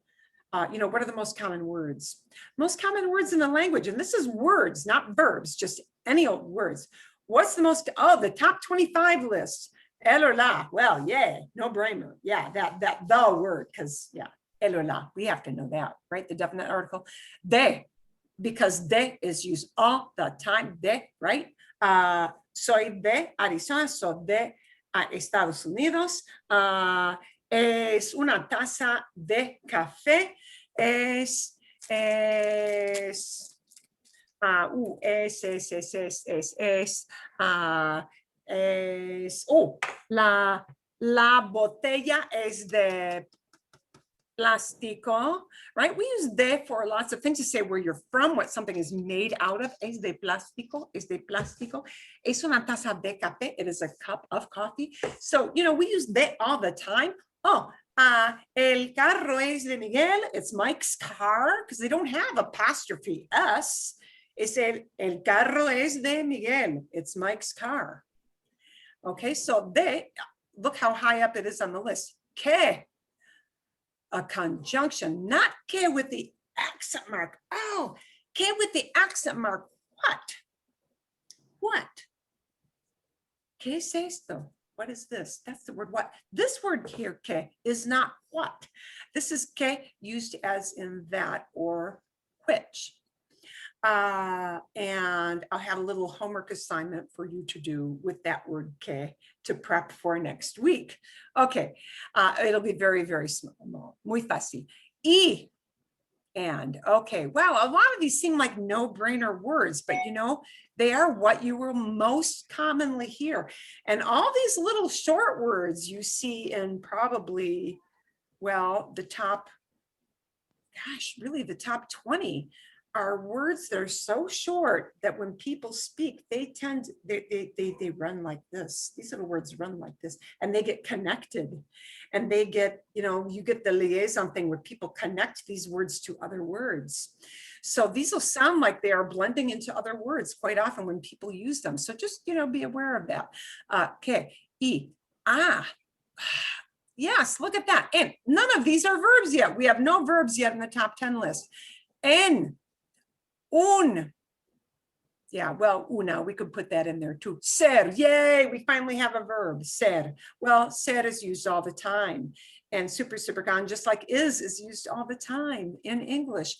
what are the most common words? Most common words in the language. And this is words, not verbs, just any old words. What's the most, the top 25 list, el or la, well, yeah, no brainer. Yeah, that the word, because yeah, el or la, we have to know that, right? The definite article. De, because de is used all the time, de, right? Soy de Arizona, soy de Estados Unidos. Es una taza de café. Es es, la botella es de plástico, right? We use de for lots of things to say where you're from, what something is made out of. Es de plástico, es de plástico. Es una taza de café, it is a cup of coffee. So, you know, we use de all the time. Oh, el carro es de Miguel, it's Mike's car, because they don't have apostrophe S. Es el carro es de Miguel, it's Mike's car. Okay, so de, look how high up it is on the list. Que, a conjunction, not que with the accent mark. Oh, que with the accent mark. What? What? ¿Qué es esto? What is this? That's the word what. This word here, que, is not what. This is que used as in that or which. And I'll have a little homework assignment for you to do with that word que to prep for next week. Okay, it'll be very, very small, muy fácil. Y, and, okay, wow, a lot of these seem like no-brainer words, but you know, they are what you will most commonly hear. And all these little short words you see in probably, well, the top, gosh, really the top 20 are words that are so short that when people speak, they tend, they run like this. These little words run like this, and they get connected, and they get, you know, you get the liaison thing where people connect these words to other words. So these will sound like they are blending into other words quite often when people use them. So just, you know, be aware of that. Okay, y, yes, look at that. And none of these are verbs yet. We have no verbs yet in the top 10 list. En, un. Yeah, well, una, we could put that in there too. Ser, yay, we finally have a verb, ser. Well, ser is used all the time. And supercon, just like is used all the time in English.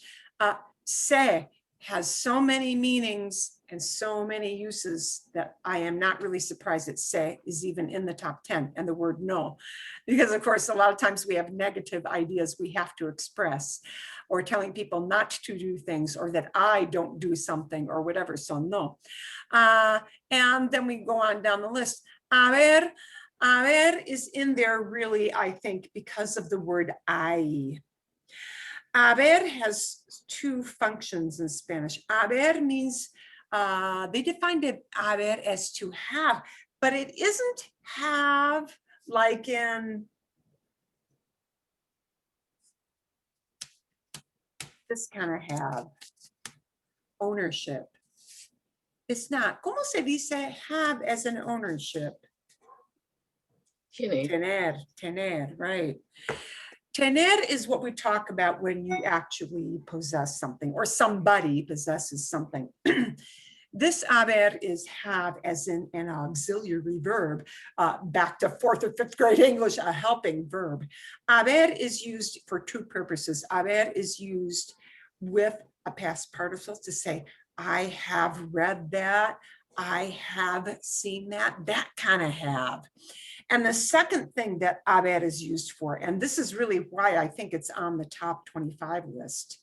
Se has so many meanings and so many uses that I am not really surprised that se is even in the top 10, and the word no. Because of course, a lot of times we have negative ideas we have to express, or telling people not to do things, or that I don't do something or whatever, so no. And then we go on down the list. A ver is in there really, I think, because of the word I. Haber has two functions in Spanish. Haber means, they defined it, haber, as to have, but it isn't have like in this kind of have, ownership. It's not. ¿Cómo se dice have as an ownership? Tener, right. Tener is what we talk about when you actually possess something, or somebody possesses something. This haber is have as in an auxiliary verb, back to 4th or 5th grade English, a helping verb. Haber is used for two purposes. Haber is used with a past participle to say, I have read that, I have seen that, that kind of have. And the second thing that haber is used for, and this is really why I think it's on the top 25 list,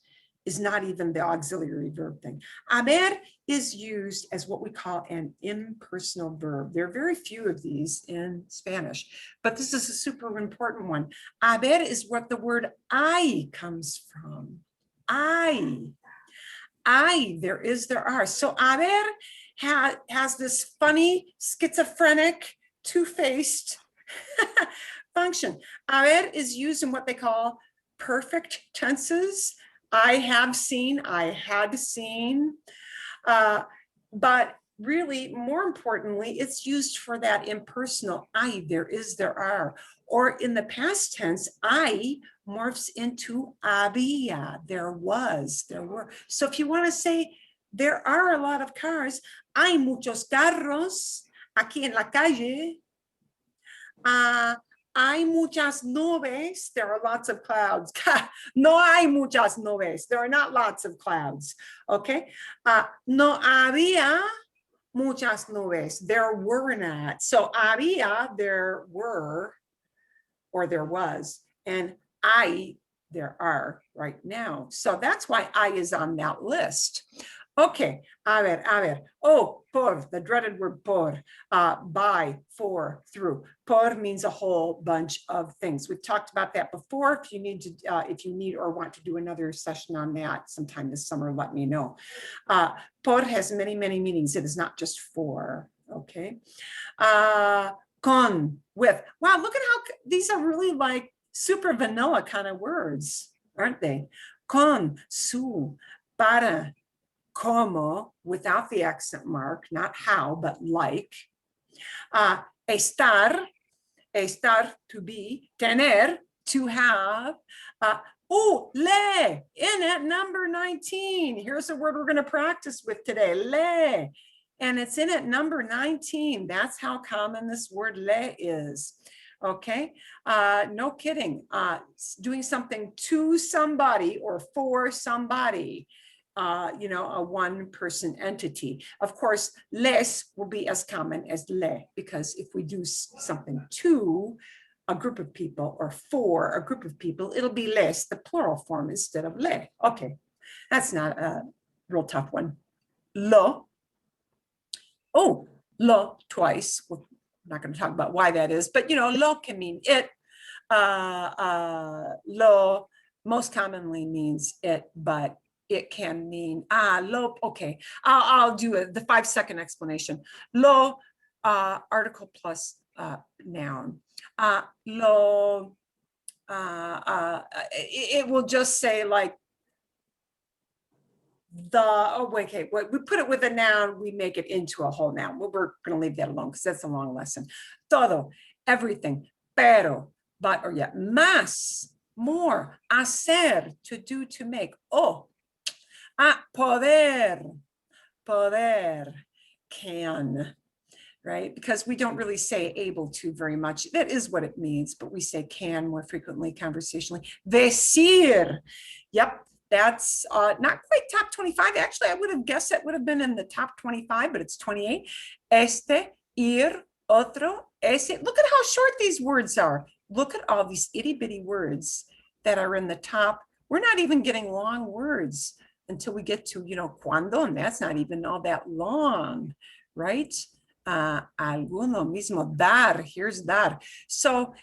is not even the auxiliary verb thing. Haber is used as what we call an impersonal verb. There are very few of these in Spanish, but this is a super important one. Haber is what the word I comes from. I, there is, there are. So haber has this funny, schizophrenic, two-faced function. Haber is used in what they call perfect tenses. I have seen, I had seen, but really more importantly, it's used for that impersonal I, there is, there are, or in the past tense, I morphs into había, there was, there were. So if you want to say there are a lot of cars, hay muchos carros aquí en la calle. Hay muchas nubes, there are lots of clouds. No hay muchas nubes, there are not lots of clouds, okay? No había muchas nubes, there were not. So había, there were, or there was, and hay, there are right now. So that's why I is on that list. Okay, a ver. Oh, por, the dreaded word por, by, for, through. Por means a whole bunch of things. We've talked about that before. If you need or want to do another session on that sometime this summer, let me know. Por has many, many meanings. It is not just for, okay? Con, with. Wow, look at how these are really like super vanilla kind of words, aren't they? Con, su, para, como, without the accent mark, not how, but like. Estar, to be. Tener, to have. Le, in at number 19. Here's a word we're going to practice with today, le. And it's in at number 19. That's how common this word le is. Okay, no kidding. Doing something to somebody or for somebody. A one-person entity. Of course, les will be as common as le, because if we do something to a group of people or for a group of people, it'll be les, the plural form, instead of le. Okay, that's not a real tough one. Lo. Oh, lo twice. Well, I'm not going to talk about why that is, but lo can mean it. Lo most commonly means it, but it can mean lo. Okay, I'll do the 5-second explanation. Lo, article plus noun. Lo, it will just say like okay, we put it with a noun, we make it into a whole noun. We're going to leave that alone because that's a long lesson. Todo, everything. Pero, but, or yeah, más, more. Hacer, to do, to make. Poder, can, right? Because we don't really say able to very much. That is what it means, but we say can more frequently conversationally. Decir, yep, that's not quite top 25. Actually, I would have guessed it would have been in the top 25, but it's 28. Ir, otro, ese. Look at how short these words are. Look at all these itty bitty words that are in the top. We're not even getting long words until we get to, cuando, and that's not even all that long, right? Alguno mismo, dar, here's dar. So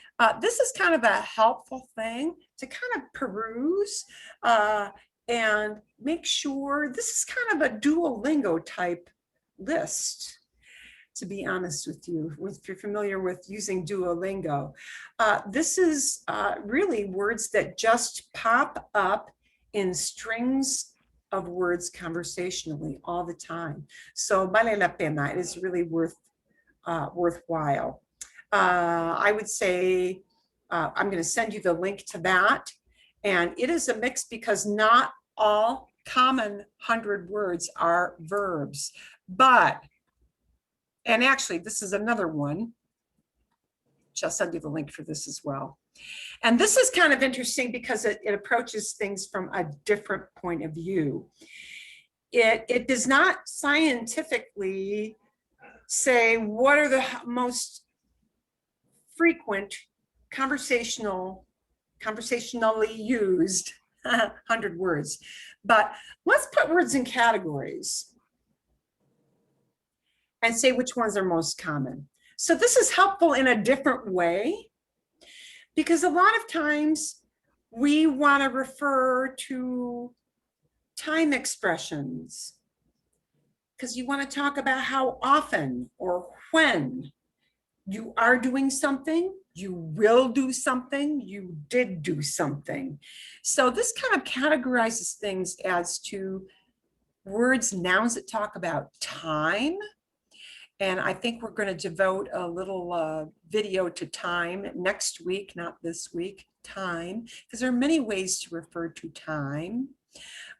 this is kind of a helpful thing to kind of peruse and make sure. This is kind of a Duolingo type list, to be honest with you, if you're familiar with using Duolingo. This is really words that just pop up in strings of words conversationally all the time. So vale la pena. It is really worthwhile. I would say I'm going to send you the link to that. And it is a mix because not all common 100 words are verbs. But, and actually, this is another one. I'll send you the link for this as well. And this is kind of interesting because it approaches things from a different point of view. It does not scientifically say what are the most frequent conversationally used 100 words. But let's put words in categories and say which ones are most common. So this is helpful in a different way, because a lot of times we want to refer to time expressions because you want to talk about how often or when you are doing something, you will do something, you did do something. So this kind of categorizes things as to words, nouns that talk about time. And I think we're going to devote a little video to time next week, not this week, time, because there are many ways to refer to time.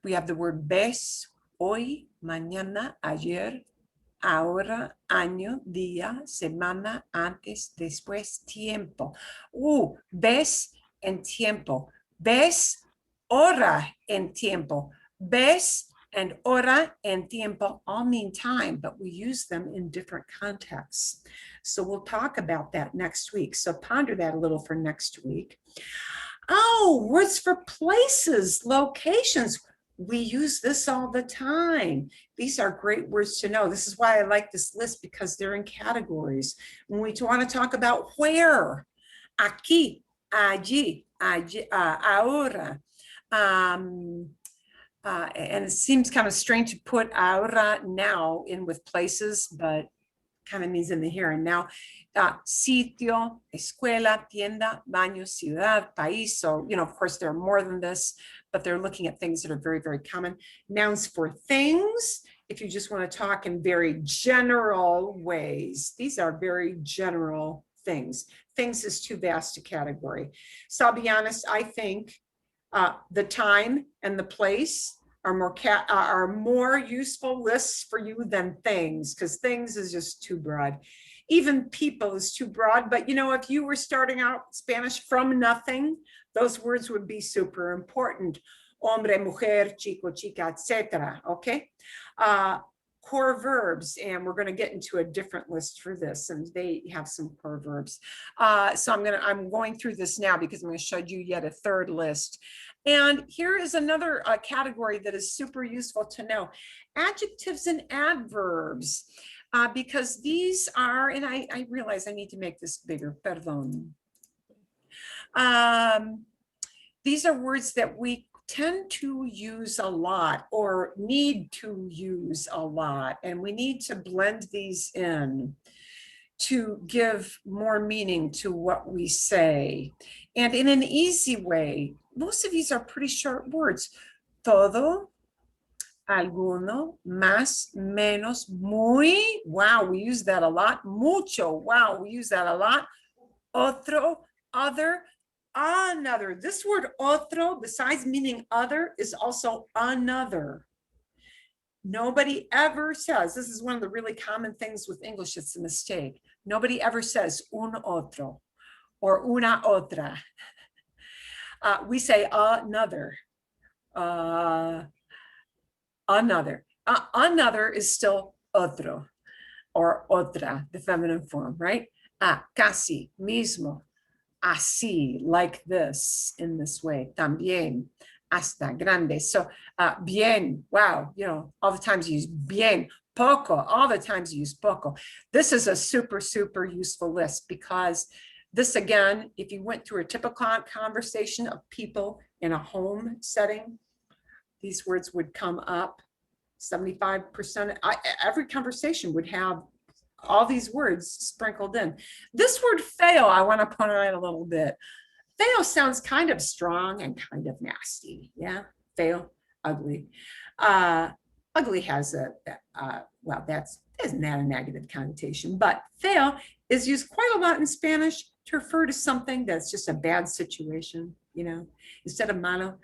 We have the word ves, hoy, mañana, ayer, ahora, año, día, semana, antes, después, tiempo. Ves en tiempo. Ves, hora en tiempo. Ves, and hora and tiempo all mean time, but we use them in different contexts. So we'll talk about that next week. So ponder that a little for next week. Oh, words for places, locations. We use this all the time. These are great words to know. This is why I like this list, because they're in categories. When we want to talk about where, aquí, allí, ahora. And it seems kind of strange to put ahora, now, in with places, but kind of means in the here and now. Sitio, escuela, tienda, baño, ciudad, país. So, of course, there are more than this, but they're looking at things that are very, very common. Nouns for things, if you just want to talk in very general ways. These are very general things. Things is too vast a category. So I'll be honest, I think the time and the place are more useful lists for you than things, because things is just too broad. Even people is too broad, but if you were starting out Spanish from nothing, those words would be super important. Hombre, mujer, chico, chica, etc. Okay. Core verbs, and we're going to get into a different list for this, and they have some core verbs. So I'm going through this now because I'm going to show you yet a third list. And here is another category that is super useful to know: adjectives and adverbs, because these are, and I realize I need to make this bigger, perdón. These are words that we tend to use a lot or need to use a lot, and we need to blend these in to give more meaning to what we say. And in an easy way, most of these are pretty short words. Todo, alguno, más, menos, muy, wow, we use that a lot. Mucho, wow, we use that a lot. Otro, other, another. This word otro, besides meaning other, is also another. Nobody ever says, this is one of the really common things with English, it's a mistake. Nobody ever says un otro or una otra. We say another. Another. Another is still otro or otra, the feminine form, right? Casi, mismo, así, like this, in this way, también, hasta, grande. So bien, wow, all the times you use bien, poco, all the times you use poco. This is a super, super useful list, because this, again, if you went through a typical conversation of people in a home setting, these words would come up. 75%, every conversation would have all these words sprinkled in. This word fail, I want to point out a little bit. Fail sounds kind of strong and kind of nasty. Yeah, fail, ugly. Ugly has well, isn't that a negative connotation, but fail is used quite a lot in Spanish to refer to something that's just a bad situation, instead of malo.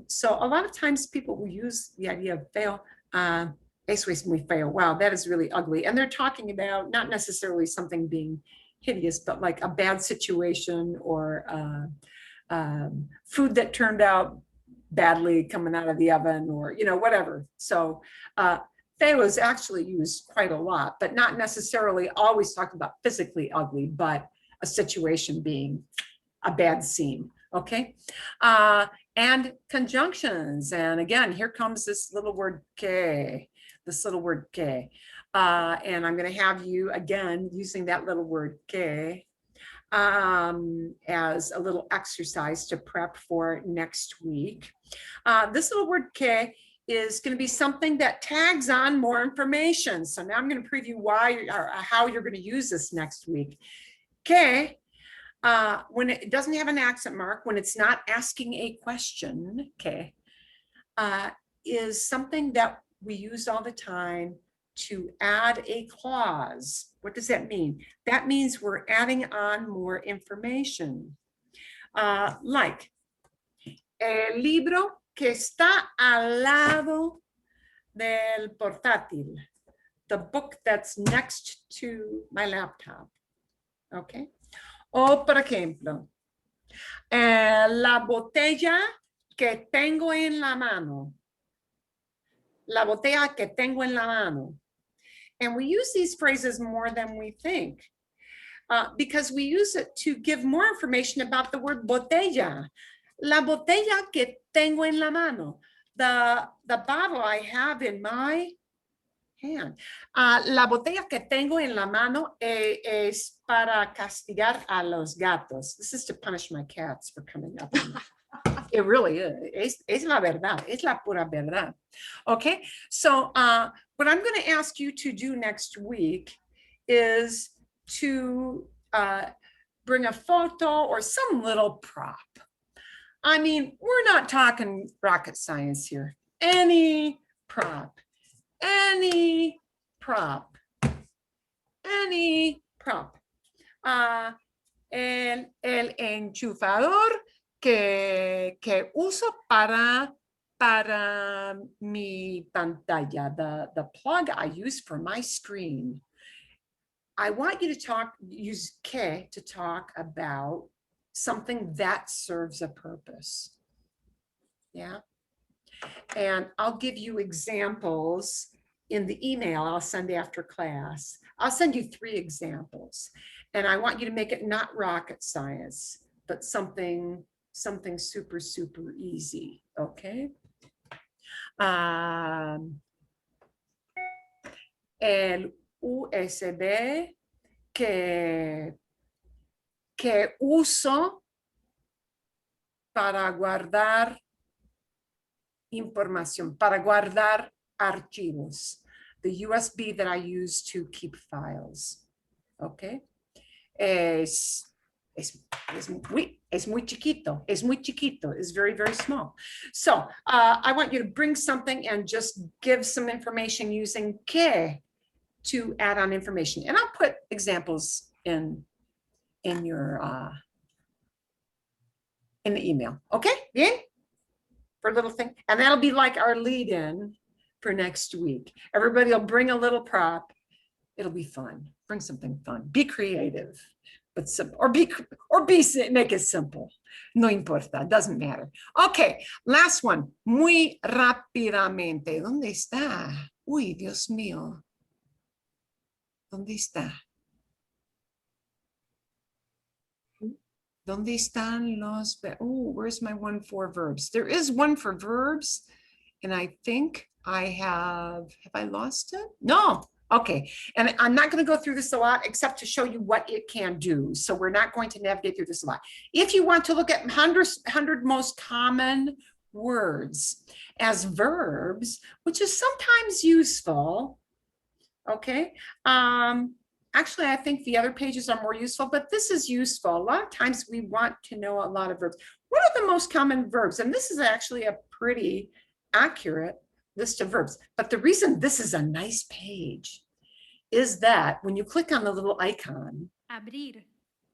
So a lot of times people will use the idea of fail. Eso es muy feo. Wow, that is really ugly. And they're talking about not necessarily something being hideous, but like a bad situation or food that turned out badly coming out of the oven, or whatever. So feo is actually used quite a lot, but not necessarily always talking about physically ugly, but a situation being a bad scene. Okay. And conjunctions. And again, here comes this little word que, and I'm going to have you again using that little word que as a little exercise to prep for next week. This little word que is going to be something that tags on more information. So now I'm going to preview why or how you're going to use this next week. Que, when it doesn't have an accent mark, when it's not asking a question, okay, is something that we use all the time to add a clause. What does that mean? That means we're adding on more information. Like, el libro que está al lado del portátil, the book that's next to my laptop, okay? O, por ejemplo, la botella que tengo en la mano. La botella que tengo en la mano. And we use these phrases more than we think. because we use it to give more information about the word botella. La botella que tengo en la mano. The bottle I have in my hand. La botella que tengo en la mano es para castigar a los gatos. This is to punish my cats for coming up. It really is. Es la verdad. Es la pura verdad. Okay. So what I'm going to ask you to do next week is to bring a photo or some little prop. I mean, we're not talking rocket science here. Any prop. Any prop. Any prop. El enchufador que uso para mi pantalla, the plug I use for my screen. I want you to use que to talk about something that serves a purpose. Yeah. And I'll give you examples in the email I'll send after class. I'll send you 3 examples. And I want you to make it not rocket science, but something super, super easy. Okay. El USB que uso para guardar información, para guardar archivos. The USB that I use to keep files. Okay. Es muy chiquito. It's very, very small. So I want you to bring something and just give some information using que to add on information. And I'll put examples in your in the email. Okay? Bien? For a little thing. And that'll be like our lead in for next week. Everybody will bring a little prop. It'll be fun. Bring something fun. Be creative, but simple. Or make it simple. No importa. It doesn't matter. Okay. Last one. Muy rápidamente. ¿Dónde está? Uy, Dios mío. ¿Dónde está? ¿Dónde están los? Oh, where's my one for verbs? There is one for verbs. And I think I have I lost it? No. Okay. And I'm not going to go through this a lot except to show you what it can do. So we're not going to navigate through this a lot. If you want to look at 100 most common words as verbs, which is sometimes useful. Okay. Actually, I think the other pages are more useful, but this is useful. A lot of times we want to know a lot of verbs. What are the most common verbs? And this is actually a pretty accurate list of verbs. But the reason this is a nice page is that when you click on the little icon, Abrir.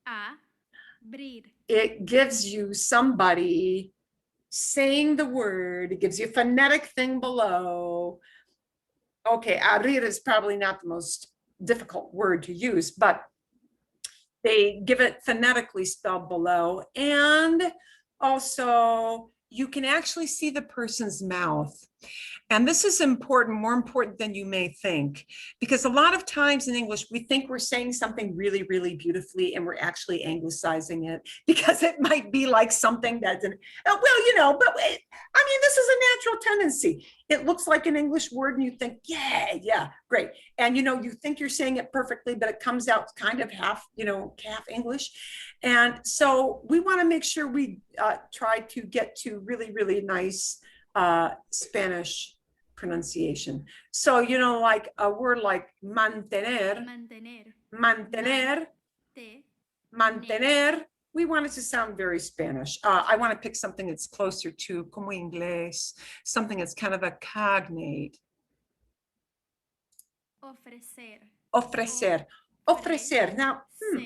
Abrir. it gives you somebody saying the word. It gives you a phonetic thing below. Okay, abrir is probably not the most difficult word to use, but they give it phonetically spelled below. And also you can actually see the person's mouth. And this is important, more important than you may think, because a lot of times in English, we think we're saying something really, really beautifully, and we're actually anglicizing it because it might be like something that's, well, you know, but I mean, this is a natural tendency. It looks like an English word and you think, yeah, great. And, you know, you think you're saying it perfectly, but it comes out kind of half, you know, half English. And so we want to make sure we try to get to really, really nice Spanish pronunciation. So, you know, like a word like mantener, mantener, we want it to sound very Spanish. I want to pick something that's closer to como inglés, something that's kind of a cognate. Ofrecer. Now,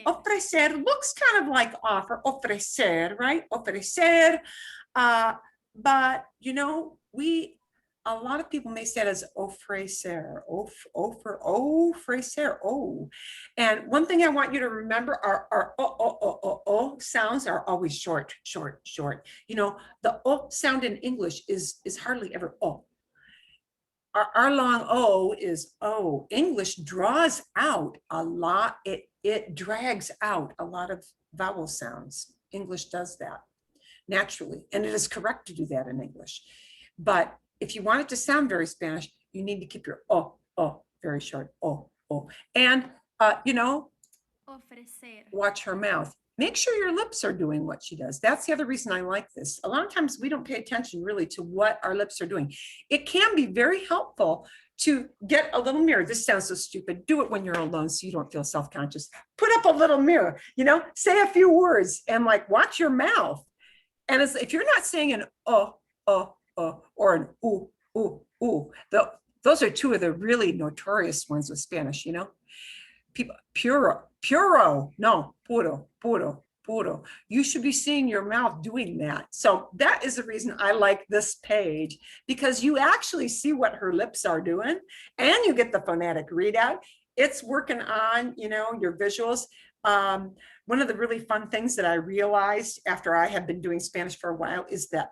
ofrecer looks kind of like offer, ofrecer, right? Ofrecer. But, you know, a lot of people may say it as ofrecer, ofrecer. And one thing I want you to remember are o sounds are always short. You know, the o sound in English is hardly ever o. our long O is O. English draws out a lot. It drags out a lot of vowel sounds. English does that naturally, and it is correct to do that in English. But if you want it to sound very Spanish, you need to keep your O very short. O. And you know, Ofrecer. watch her mouth. Make sure your lips are doing what she does. That's the other reason I like this. A lot of times we don't pay attention really to what our lips are doing. It can be very helpful to get a little mirror. This sounds so stupid. Do it when you're alone so you don't feel self-conscious. Put up a little mirror, you know, say a few words and like watch your mouth. And it's, if you're not saying an or an those are two of the really notorious ones with Spanish, you know. People, puro, no, puro. You should be seeing your mouth doing that. So that is the reason I like this page, because you actually see what her lips are doing and you get the phonetic readout. It's working on, you know, your visuals. One of the really fun things that I realized after I have been doing Spanish for a while is that,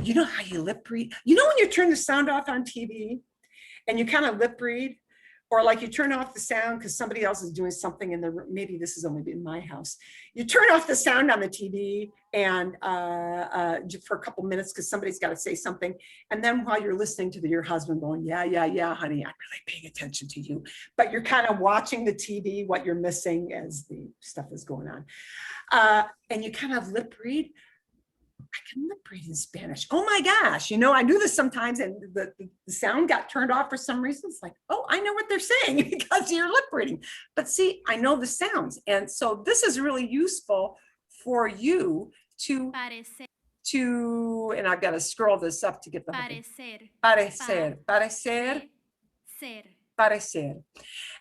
you know how you lip read? You know when you turn the sound off on TV and you kind of lip read? Or like you turn off the sound because somebody else is doing something in the room. Maybe this is only in my house. You turn off the sound on the TV and for a couple minutes because somebody's got to say something. And then while you're listening to your husband going, yeah, honey, I'm really paying attention to you. But you're kind of watching the TV, what you're missing as the stuff is going on. And you kind of lip read. I can lip read in Spanish. Oh my gosh, you know, I do this sometimes and the sound got turned off for some reason. It's like, oh, I know what they're saying because you're lip reading. But see, I know the sounds. And so this is really useful for you to, and I've got to scroll this up to get the parecer.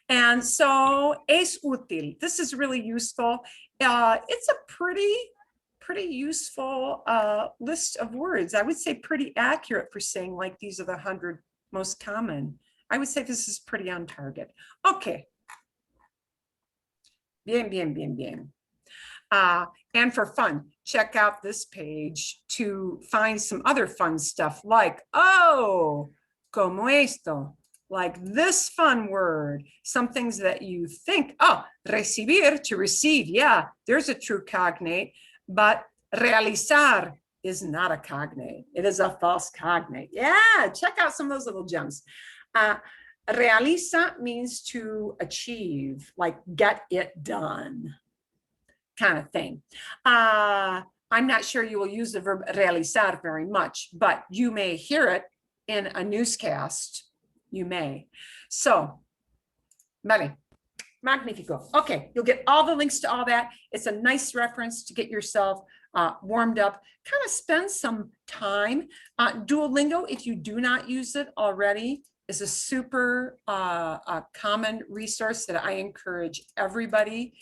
And so es útil. This is really useful. It's a pretty useful list of words. I would say pretty accurate for saying like these are the 100 most common. I would say this is pretty on target. Okay. Bien. And for fun, check out this page to find some other fun stuff like, oh, como esto, like this fun word. Some things that you think, oh, recibir, to receive. Yeah, there's a true cognate. But realizar is not a cognate. It is a false cognate. Yeah, check out some of those little gems. Realiza means to achieve, like get it done kind of thing. I'm not sure you will use the verb realizar very much, but you may hear it in a newscast. You may. So, vale. Magnifico. Okay, you'll get all the links to all that. It's a nice reference to get yourself warmed up. Kind of spend some time. Duolingo, if you do not use it already, is a super common resource that I encourage everybody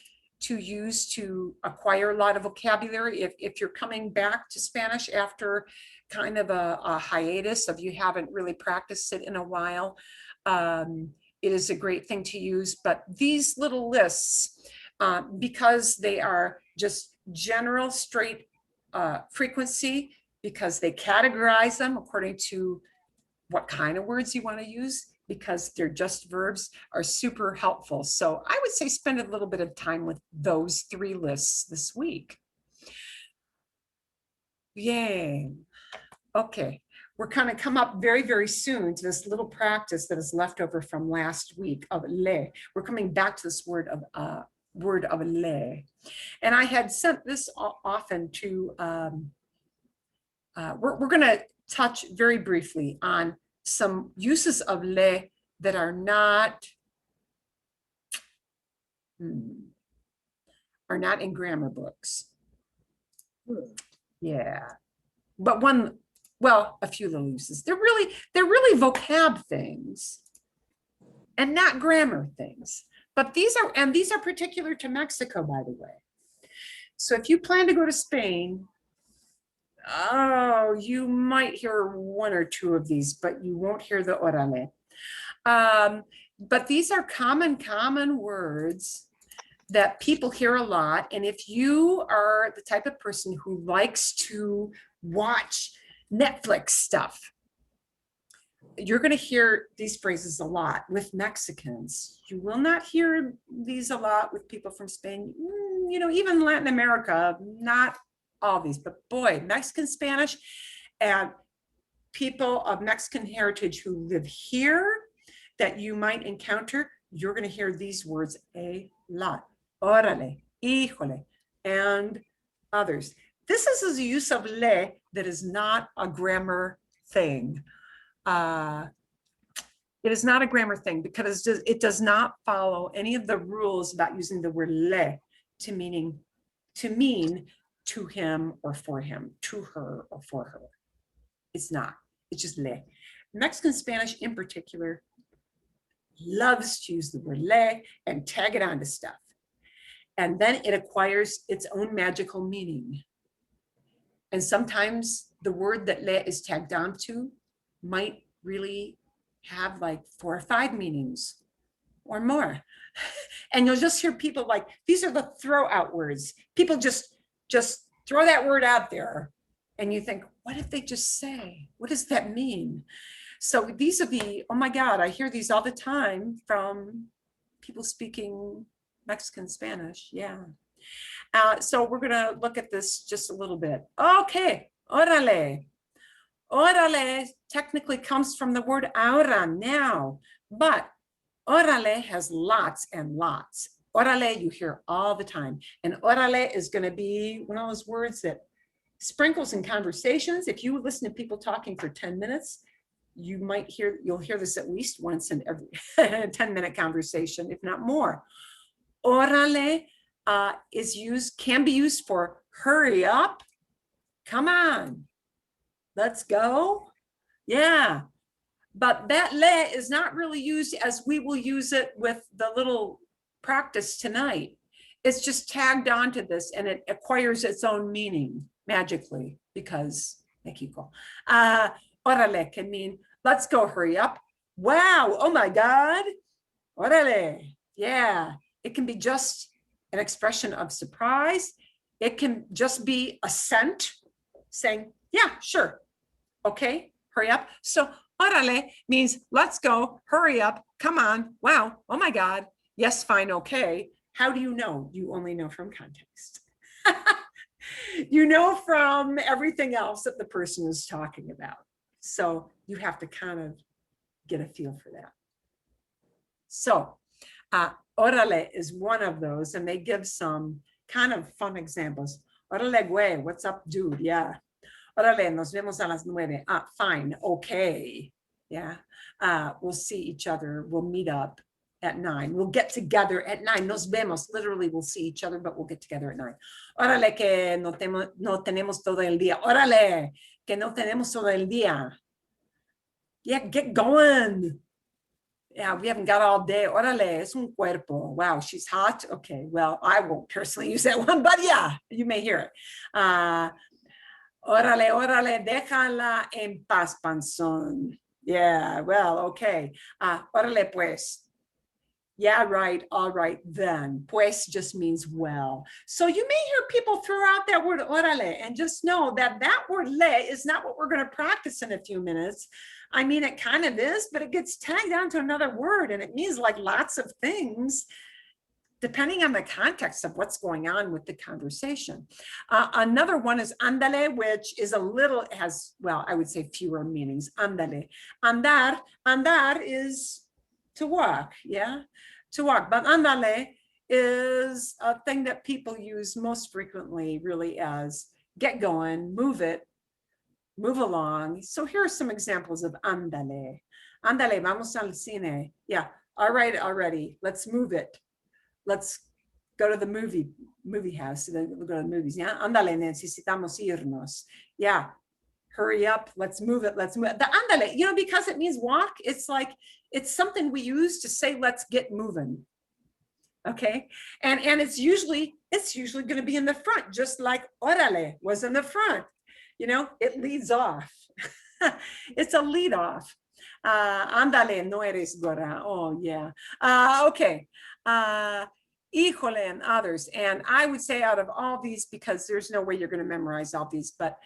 to use to acquire a lot of vocabulary. If you're coming back to Spanish after kind of a hiatus, if you haven't really practiced it in a while, it is a great thing to use. But these little lists, because they are just general straight frequency, because they categorize them according to what kind of words you want to use, because they're just verbs, are super helpful. So I would say spend a little bit of time with those 3 lists this week. Yay. Okay. We're going to come up very, very soon to this little practice that is left over from last week of le. We're coming back to this word of le. And I had sent this often to, we're going to touch very briefly on some uses of le that are not in grammar books. Yeah, but well, a few little uses. They're really vocab things and not grammar things. But these are particular to Mexico, by the way. So if you plan to go to Spain, oh, you might hear 1 or 2 of these, but you won't hear the orale. But these are common words that people hear a lot. And if you are the type of person who likes to watch Netflix stuff, you're going to hear these phrases a lot with Mexicans. You will not hear these a lot with people from Spain, you know, even Latin America, not all these, but boy, Mexican Spanish and people of Mexican heritage who live here that you might encounter, you're going to hear these words a lot. Órale, híjole, and others. This is a use of le that is not a grammar thing. It is not a grammar thing because it does not follow any of the rules about using the word le to mean to him or for him, to her or for her. It's not. It's just le. Mexican Spanish in particular loves to use the word le and tag it onto stuff. And then it acquires its own magical meaning. And sometimes the word that le is tagged onto might really have like 4 or 5 meanings or more. And you'll just hear people like, these are the throw out words. People just throw that word out there. And you think, what did they just say? What does that mean? So these are the, oh my God, I hear these all the time from people speaking Mexican Spanish. Yeah. So we're going to look at this just a little bit. Okay. Órale. Órale technically comes from the word ahora, now, but órale has lots and lots. Órale you hear all the time. And órale is going to be one of those words that sprinkles in conversations. If you listen to people talking for 10 minutes, you'll hear this at least once in every 10-minute conversation, if not more. Órale can be used for hurry up, come on, let's go. Yeah, but that le is not really used as we will use it with the little practice tonight. It's just tagged onto this and it acquires its own meaning magically because Mexico. Órale can mean let's go, hurry up. Wow, oh my God. Órale, yeah. It can be just an expression of surprise. It can just be assent, saying, yeah, sure. Okay, hurry up. So órale means let's go, hurry up, come on, wow, oh my God, yes, fine, okay. How do you know? You only know from context. You know from everything else that the person is talking about. So you have to kind of get a feel for that. So órale is one of those, and they give some kind of fun examples. Órale, güey, what's up, dude? Yeah. Órale, nos vemos a las 9. Fine, okay. Yeah. We'll see each other. We'll meet up at 9. We'll get together at 9. Nos vemos. Literally, we'll see each other, but we'll get together at 9. Órale, que no tenemos todo el día. Órale, que no tenemos todo el día. Yeah, get going. Yeah, we haven't got all day. Órale, es un cuerpo. Wow, she's hot. Okay, well, I won't personally use that one, but yeah, you may hear it. Órale, órale, déjala en paz, panzón. Yeah, well, okay. Órale, pues. Yeah, right. All right, then. Pues just means well. So you may hear people throw out that word órale and just know that that word le is not what we're going to practice in a few minutes. I mean, it kind of is, but it gets tagged onto another word and it means like lots of things depending on the context of what's going on with the conversation. Another one is andale, which is has, well, I would say fewer meanings. Andale. Andar is to walk, yeah, to walk. But andale is a thing that people use most frequently really as get going, move it, move along. So here are some examples of andale. Andale, vamos al cine. Yeah, all right, already, let's move it. Let's go to the movie house. We'll go to the movies. Yeah, andale, necesitamos irnos. Yeah, hurry up. Let's move it. Let's move it. The andale, you know, because it means walk. It's like it's something we use to say let's get moving. Okay, and it's usually going to be in the front, just like órale was in the front. You know, it leads off. It's a lead off. Andale, no eres gora. Oh yeah. Okay. Híjole and others. And I would say out of all these, because there's no way you're going to memorize all these, but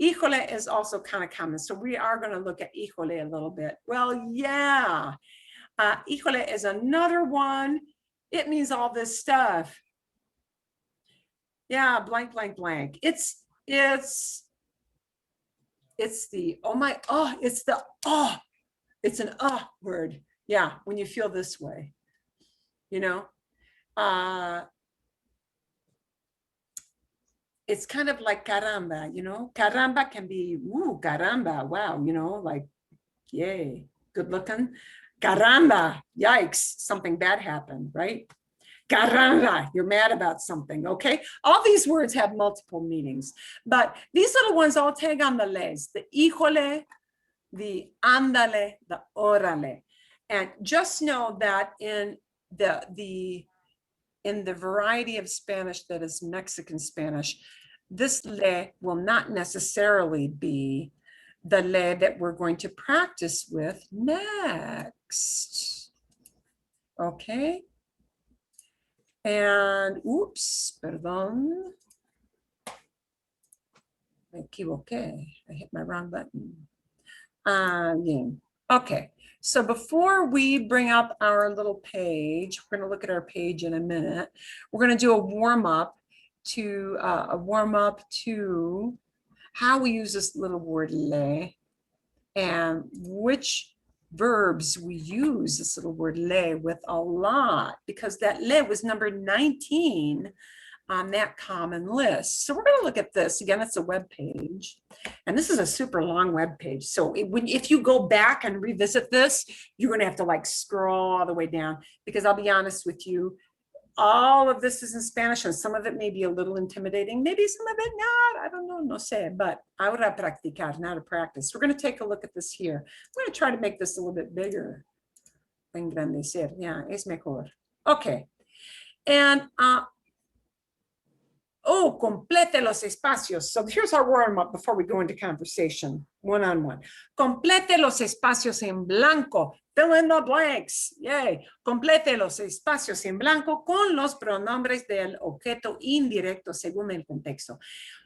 Híjole is also kind of common. So we are going to look at híjole a little bit. Well, yeah. Híjole is another one. It means all this stuff. Yeah, blank, blank, blank. It's the, oh my, oh, it's the, oh, it's an word. Yeah, when you feel this way, you know, it's kind of like caramba, you know, caramba can be, ooh, caramba, wow, you know, like, yay, good looking. Caramba, yikes, something bad happened, right? Caramba, you're mad about something, okay? All these words have multiple meanings, but these little ones all tag on the les, the híjole, the ándale, the órale. And just know that in the variety of Spanish that is Mexican Spanish, this le will not necessarily be the le that we're going to practice with next. Okay. And oops, perdón. Me equivoqué. I hit my wrong button. Bien. Okay. So before we bring up our little page, we're going to look at our page in a minute. We're going to do a warm up to how we use this little word le and which verbs we use this little word le with a lot, because that le was number 19 on that common list. So we're going to look at this again. It's a web page, and this is a super long web page. So if you go back and revisit this, you're going to have to like scroll all the way down, because I'll be honest with you, all of this is in Spanish, and some of it may be a little intimidating, maybe some of it not, I don't know, no sé, but ahora practicar, not a practice. We're going to take a look at this here. I'm going to try to make this a little bit bigger. Engrandecer, yeah, es mejor. Okay, and oh, complete los espacios. So here's our warm up before we go into conversation, one-on-one. Complete los espacios en blanco. Fill in the blanks. Yay. Complete los espacios en blanco con los pronombres del objeto indirecto según el contexto.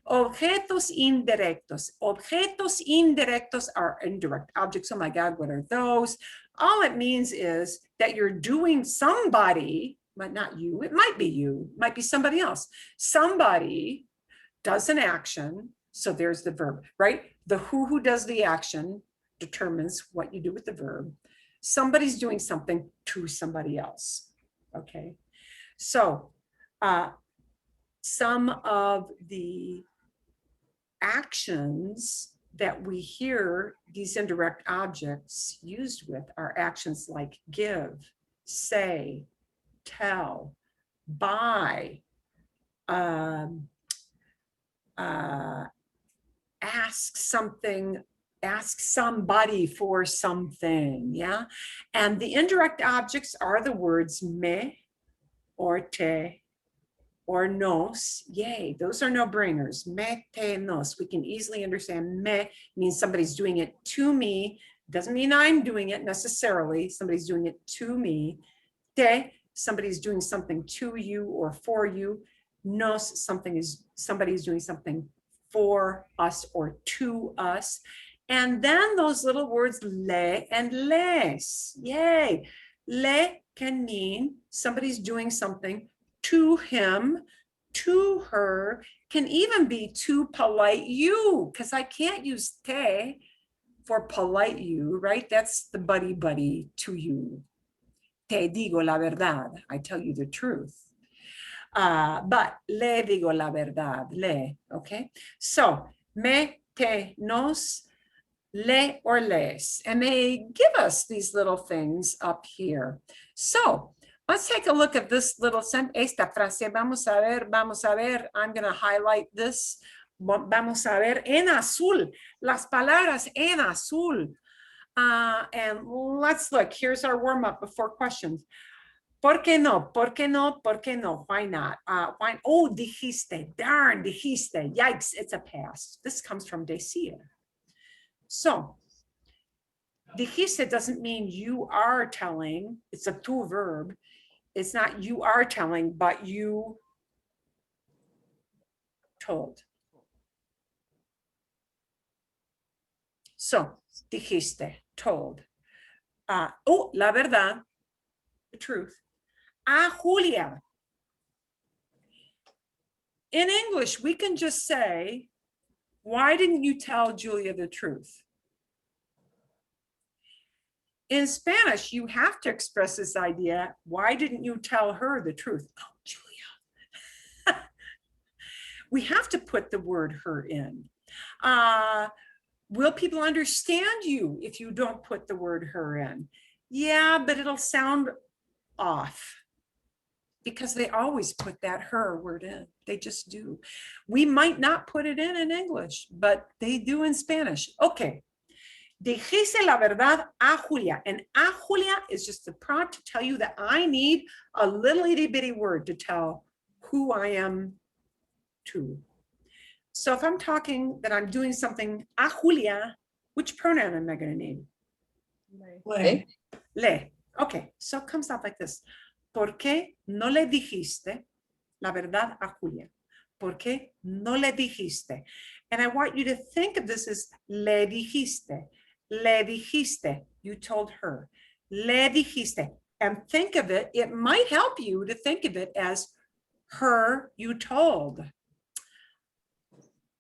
Objetos indirectos. Objetos indirectos are indirect objects. Oh my God, what are those? All it means is that you're doing somebody, but not you, it might be you, it might be somebody else. Somebody does an action, so there's the verb, right? The who does the action determines what you do with the verb. Somebody's doing something to somebody else, okay? So some of the actions that we hear these indirect objects used with are actions like give, say, tell, buy, ask something, ask somebody for something, yeah? And the indirect objects are the words me or te or nos. Yay, those are no-brainers. Me, te, nos. We can easily understand me means somebody's doing it to me. Doesn't mean I'm doing it necessarily. Somebody's doing it to me. Te, somebody's doing something to you or for you. Nos, somebody's doing something for us or to us. And then those little words le and les. Yay. Le can mean somebody's doing something to him, to her, can even be to polite you, because I can't use te for polite you, right? That's the buddy to you. Te digo la verdad, I tell you the truth. But le digo la verdad, le, okay? So, me, te, nos, le, or les. And they give us these little things up here. So, let's take a look at this little sentence, esta frase. Vamos a ver. I'm going to highlight this. Vamos a ver en azul. Las palabras en azul. And let's look. Here's our warm up before questions. ¿Por qué no? ¿Por qué no? ¿Por qué no? Why not? Why? Oh, dijiste. Darn, dijiste. Yikes, it's a past. This comes from decir. So, dijiste doesn't mean you are telling. It's a tu verb. It's not you are telling, but you told. So, dijiste, told. La verdad, the truth. A Julia. In English, we can just say, why didn't you tell Julia the truth? In Spanish, you have to express this idea. Why didn't you tell her the truth? Oh, Julia. We have to put the word her in. Will people understand you if you don't put the word her in? Yeah, but it'll sound off because they always put that her word in. They just do. We might not put it in English, but they do in Spanish. Okay. Dijiste la verdad a Julia. And a Julia is just a prompt to tell you that I need a little itty bitty word to tell who I am to. So if I'm talking that I'm doing something a Julia, which pronoun am I going to need? Le. Le. Okay, so it comes out like this. ¿Por qué no le dijiste la verdad a Julia? ¿Por qué no le dijiste? And I want you to think of this as le dijiste. Le dijiste. You told her. Le dijiste. And think of it, it might help you to think of it as her you told.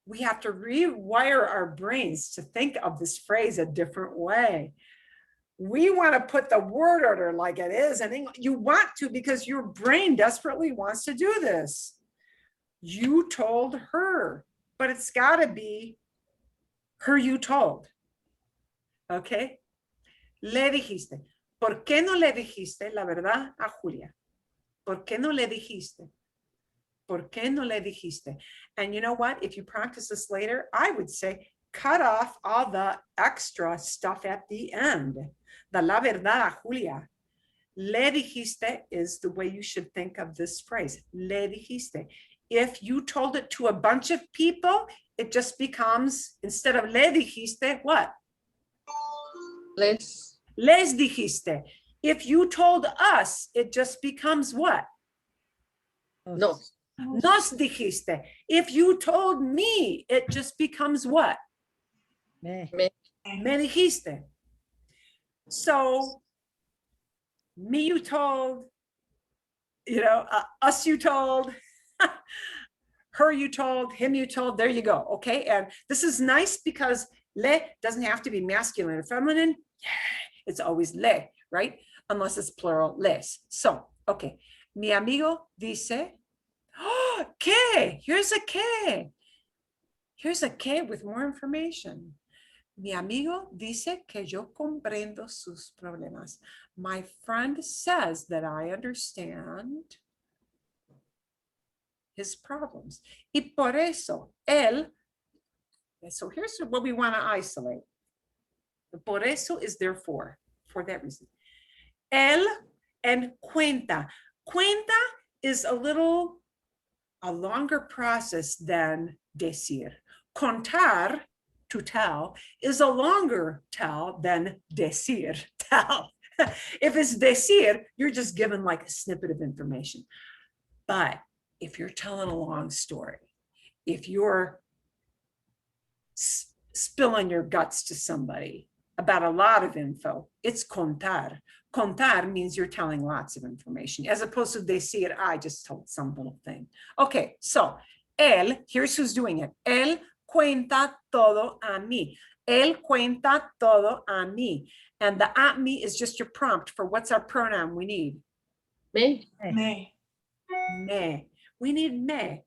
We have to rewire our brains to think of this phrase a different way. We want to put the word order like it is in English. You want to because your brain desperately wants to do this. You told her, but it's got to be her you told. Okay? Le dijiste. ¿Por qué no le dijiste la verdad a Julia? ¿Por qué no le dijiste? ¿Por qué no le dijiste? And you know what? If you practice this later, I would say, cut off all the extra stuff at the end. The la verdad a Julia. Le dijiste is the way you should think of this phrase. Le dijiste. If you told it to a bunch of people, it just becomes, instead of le dijiste, what? Les. Les dijiste. If you told us, it just becomes what? No. Nos dijiste. If you told me, it just becomes what? Me. Me dijiste. So, me you told, us you told, her you told, him you told, there you go, okay? And this is nice because le doesn't have to be masculine or feminine. Yeah, it's always le, right? Unless it's plural, les. So, okay. Mi amigo dice, oh, que, here's a que. Here's a que with more information. Mi amigo dice que yo comprendo sus problemas. My friend says that I understand his problems. Y por eso, él, so here's what we want to isolate. Por eso is therefore, for that reason. Él and cuenta. Cuenta is a longer process than decir. Contar, to tell, is a longer tell than decir, tell. If it's decir, you're just given like a snippet of information. But if you're telling a long story, if you're spilling your guts to somebody about a lot of info, it's contar. Contar means you're telling lots of information, as opposed to decir, I just told some little thing. Okay, so él, here's who's doing it. Él cuenta todo a mí. Él cuenta todo a mí. And the a mí is just your prompt for what's our pronoun we need. Me. Me. Me. We need me.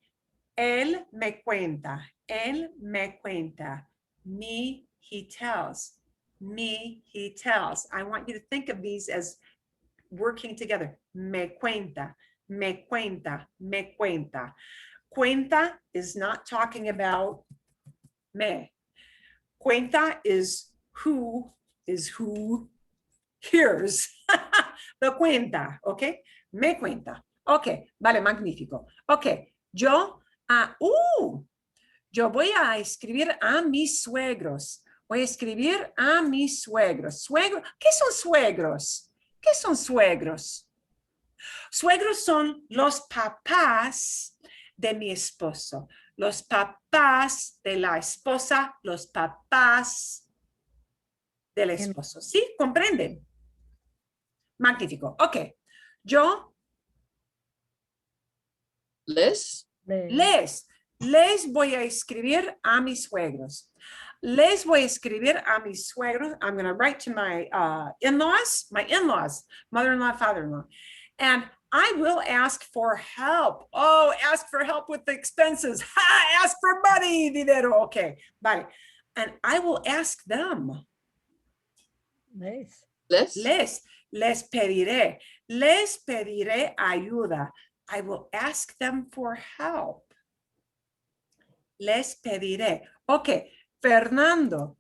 Él me cuenta. Él me cuenta. Me, he tells. Me, he tells. I want you to think of these as working together. Me cuenta. Me cuenta. Me cuenta. Cuenta is not talking about me. Cuenta is who hears the cuenta, okay? Me cuenta. Okay, vale, magnífico. Okay, yo voy a escribir a mis suegros. Voy a escribir a mis suegros. Suegros, ¿qué son suegros? ¿Qué son suegros? Suegros son los papás de mi esposo, los papás de la esposa, los papás del esposo. ¿Sí? ¿Comprenden? Magnífico. Ok. Yo Les. les voy a escribir a mis suegros. Les voy a escribir a mis suegros. I'm going to write to my in-laws, mother-in-law, father-in-law. And I will ask for help. Oh, ask for help with the expenses. Ha, ask for money, dinero. Okay, vale. And I will ask them. Les. Les pediré ayuda. I will ask them for help. Les pediré. Okay, Fernando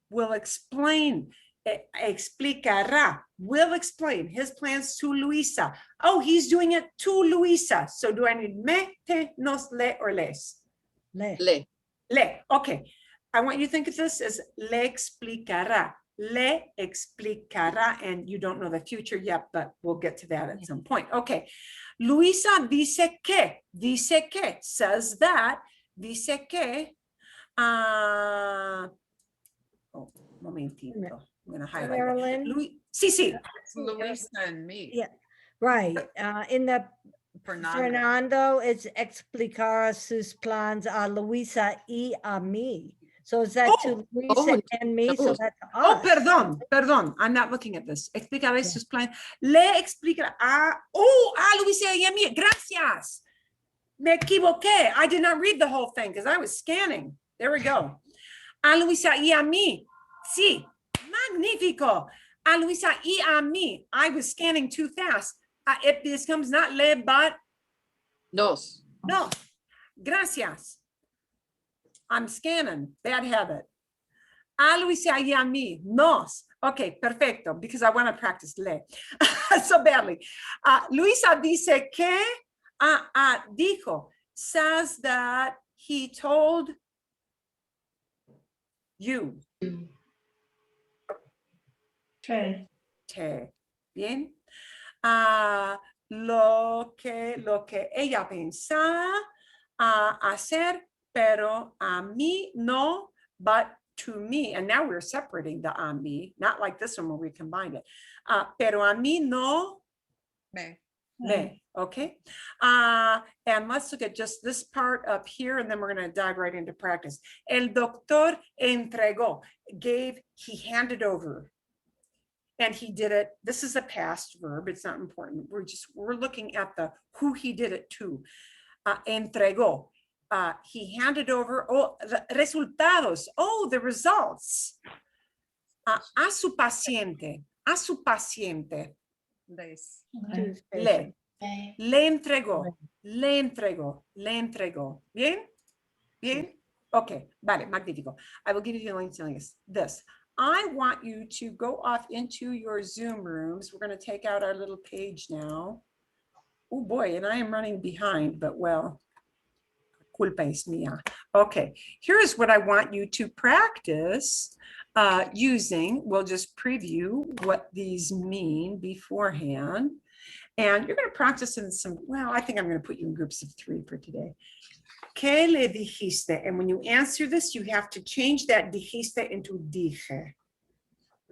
will explain, explicará, will explain his plans to Luisa. Oh, he's doing it to Luisa. So do I need me, te, nos, le, or les? Le. Le, okay. I want you to think of this as le explicará. Le explicará, and you don't know the future yet, but we'll get to that at some point. Okay. Luisa dice que, says that, dice que, oh, momentito. I'm going to highlight Marilyn? it. Sí. Luisa and me. Yeah, right. In the Fernando, it's explicar sus plans a Luisa y a mí. So is that to Luisa and me? So that's us. Oh, perdón. I'm not looking at this. Explicaré sus planes. Le explicará a Luisa y a mí. Gracias. Me equivoqué. I did not read the whole thing because I was scanning. There we go. A Luisa y a mí. Sí. Magnífico. A Luisa y a mí. I was scanning too fast. If this comes not le, but Nos. no. Gracias. I'm scanning. Bad habit. A Luisa y a mí. Nos. Okay, perfecto. Because I want to practice le so badly. Luisa dice que, dijo, says that he told you. Te. Bien. Lo que ella pensaba hacer, pero a mí no, but to me. And now we're separating the a mí, not like this one where we combined it. Pero a mí no. Me, okay. And let's look at just this part up here, and then we're going to dive right into practice. El doctor entregó, he handed over. And he did it. This is a past verb. It's not important. We're looking at the who he did it to. Entregó. He handed over. Oh, resultados. Oh, the results. A su paciente. Le entregó. Bien. Okay. Vale. Magnífico. I will give you the link to this. I want you to go off into your Zoom rooms. We're going to take out our little page now. Oh boy, and I am running behind, but well, culpa es mía. Okay, here's what I want you to practice using. We'll just preview what these mean beforehand. And you're going to practice in some, well, I think I'm going to put you in groups of 3 for today. ¿Qué le dijiste? And when you answer this, you have to change that dijiste into dije,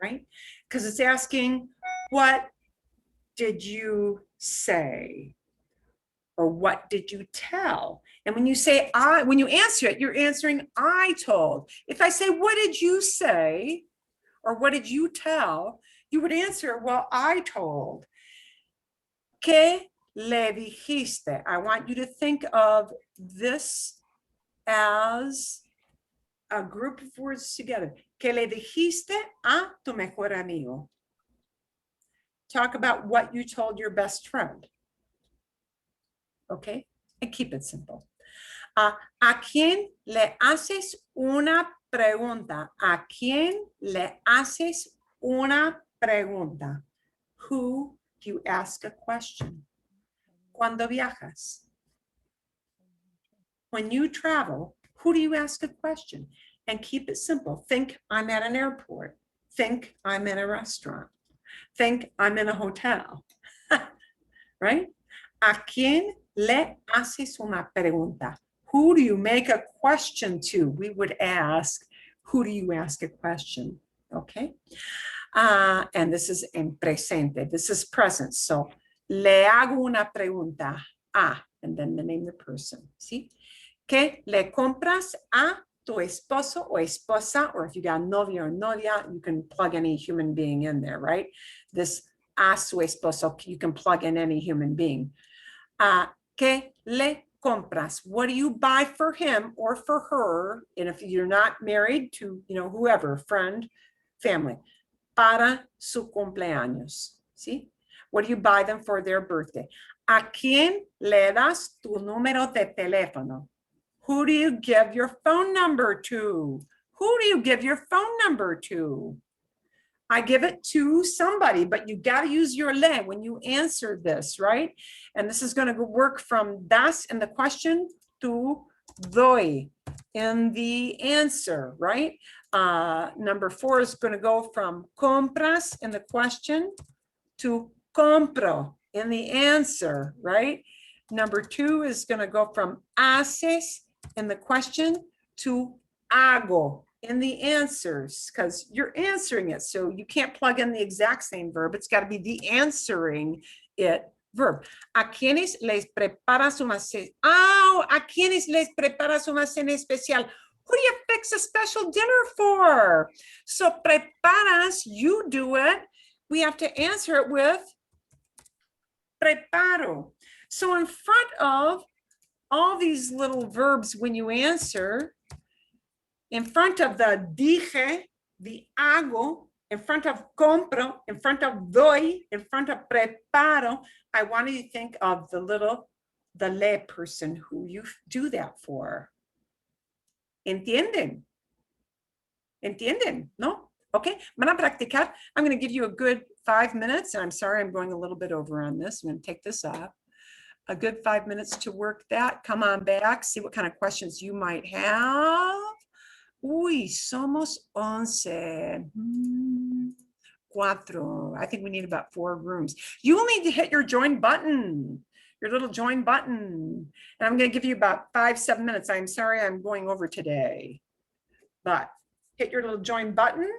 right? Because it's asking, what did you say? Or what did you tell? And when you say when you answer it, you're answering I told. If I say, what did you say? Or what did you tell? You would answer, well, I told. ¿Qué le dijiste? I want you to think of this as a group of words together. ¿Qué le dijiste a tu mejor amigo? Talk about what you told your best friend. Okay, and keep it simple. ¿A quién le haces una pregunta? ¿A quién le haces una pregunta? Who do you ask a question? Cuando viajas. When you travel, who do you ask a question? And keep it simple. Think I'm at an airport. Think I'm in a restaurant. Think I'm in a hotel. Right? ¿A quién le haces una pregunta? Who do you make a question to? We would ask, who do you ask a question? okay? And this is en presente. This is present. So, le hago una pregunta a, and then the name of the person, ¿sí? ¿Qué le compras a tu esposo o esposa? Or if you got novio or novia, you can plug any human being in there, right? This a su esposo, you can plug in any human being. ¿Qué le compras? What do you buy for him or for her? And if you're not married to, whoever, friend, family, para su cumpleaños, ¿sí? What do you buy them for their birthday? ¿A quién le das tu número de teléfono? Who do you give your phone number to? Who do you give your phone number to? I give it to somebody, but you got to use your le when you answer this, right? And this is going to work from das in the question to doy in the answer, right? Number 4 is going to go from compras in the question to compro in the answer, right? Number 2 is going to go from haces in the question to hago in the answers, because you're answering it. So you can't plug in the exact same verb. It's got to be the answering it verb. ¿A quiénes les preparas una cena? Oh, ¿a quiénes les preparas una cena especial? Who do you fix a special dinner for? So preparas, you do it. We have to answer it with preparo. So in front of all these little verbs, when you answer, in front of the dije, the hago, in front of compro, in front of doy, in front of preparo, I want you to think of the le person who you do that for. ¿Entienden? ¿Entienden? ¿No? Okay, van a practicar. I'm going to give you a good 5 minutes, and I'm sorry I'm going a little bit over on this. I'm going to take this off. A good 5 minutes to work that. Come on back, see what kind of questions you might have. Uy, somos 11. 4. I think we need about 4 rooms. You will need to hit your join button, your little join button. And I'm going to give you about 5-7 minutes. I'm sorry I'm going over today, but hit your little join button.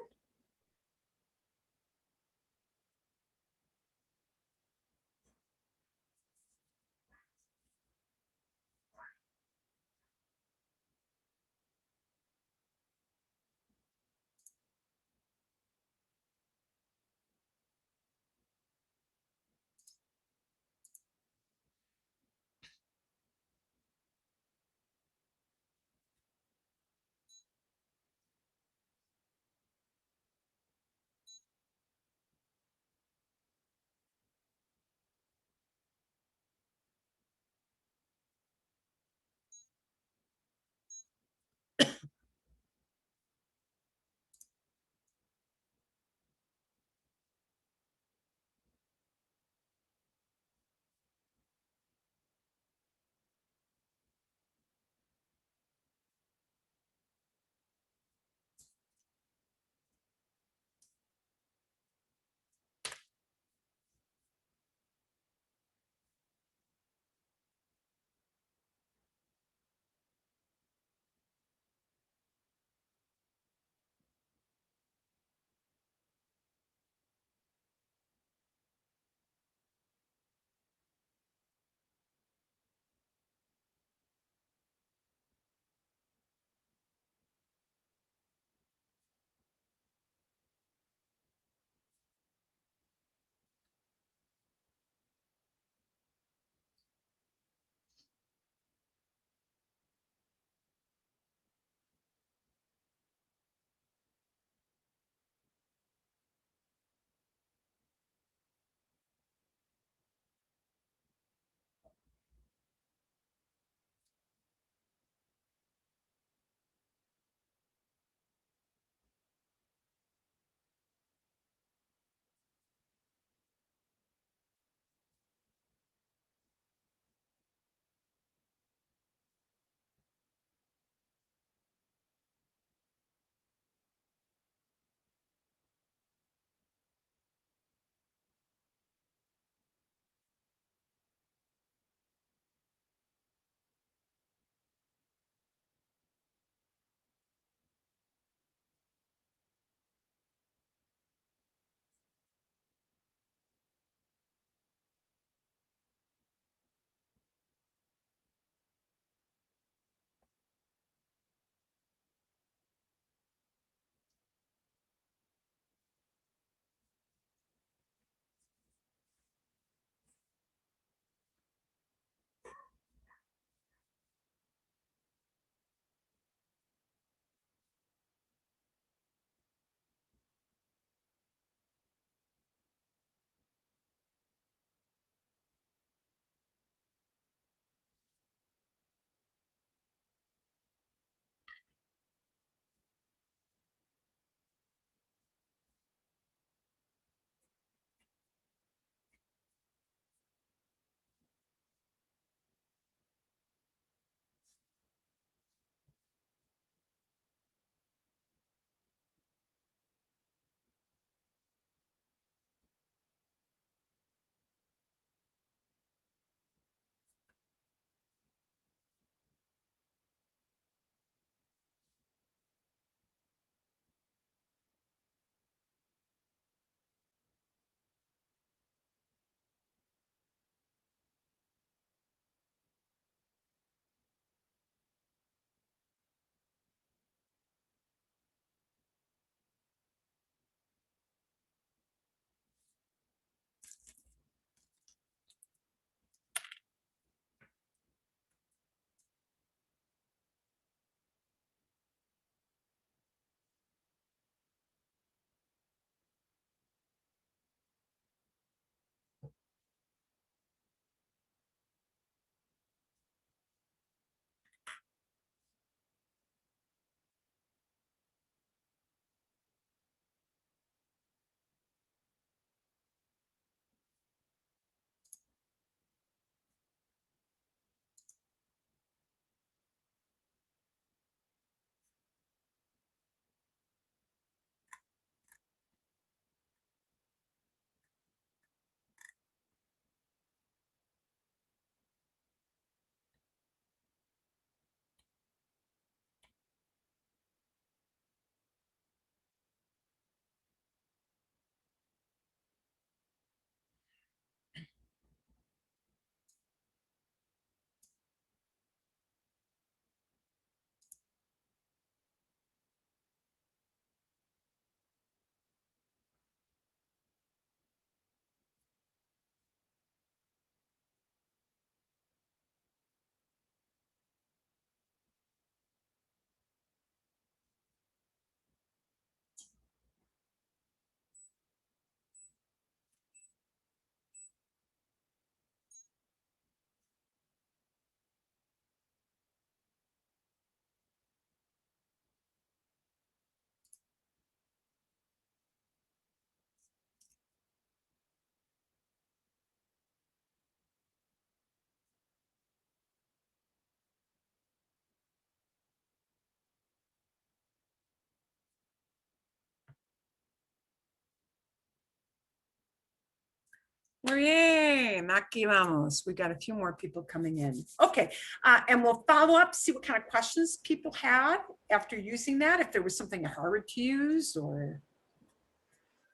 Muy bien, aquí vamos. We got a few more people coming in. Okay, and we'll follow up, see what kind of questions people had after using that, if there was something hard to use or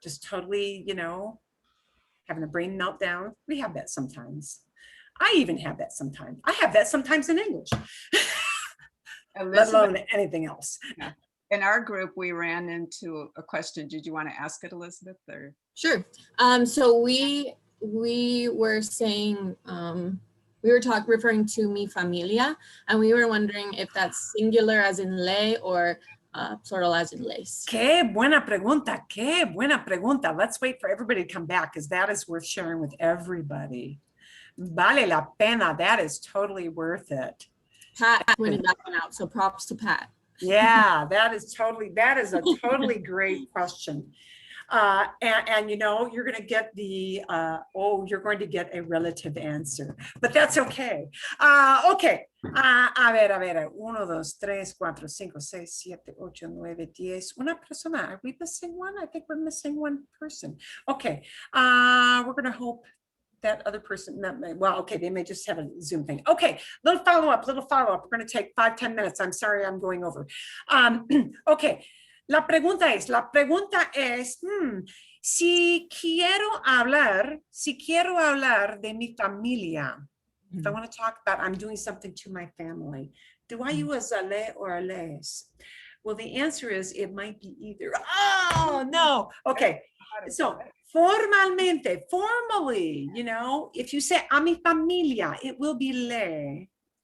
just totally, you know, having a brain meltdown. We have that sometimes. I even have that sometimes. I have that sometimes in English, let Elizabeth, alone anything else. in our group, we ran into a question. Did you want to ask it, Elizabeth? Or Sure. So we were saying we were referring to mi familia, and we were wondering if that's singular as in le or plural as in les. Qué buena pregunta. Qué buena pregunta. Let's wait for everybody to come back because that is worth sharing with everybody. Vale la pena. That is totally worth it. Pat pointed that one out, so props to Pat. Yeah, that is a totally great question. And you know, you're going to get you're going to get a relative answer, but that's okay. Okay. A ver. 1, 2, 3, 4, 5, 6, 7, 8, 9, 10. Una persona. Are we missing one? I think we're missing one person. Okay. We're going to hope that other person, well, okay, they may just have a Zoom thing. Okay, little follow-up. We're going to take 5-10 minutes. I'm sorry, I'm going over. Okay, la pregunta es, si quiero hablar de mi familia, if I want to talk about, I'm doing something to my family, do I use a le or a les? Well, the answer is it might be either. Oh, no. Okay, so formally, you know, if you say a mi familia, it will be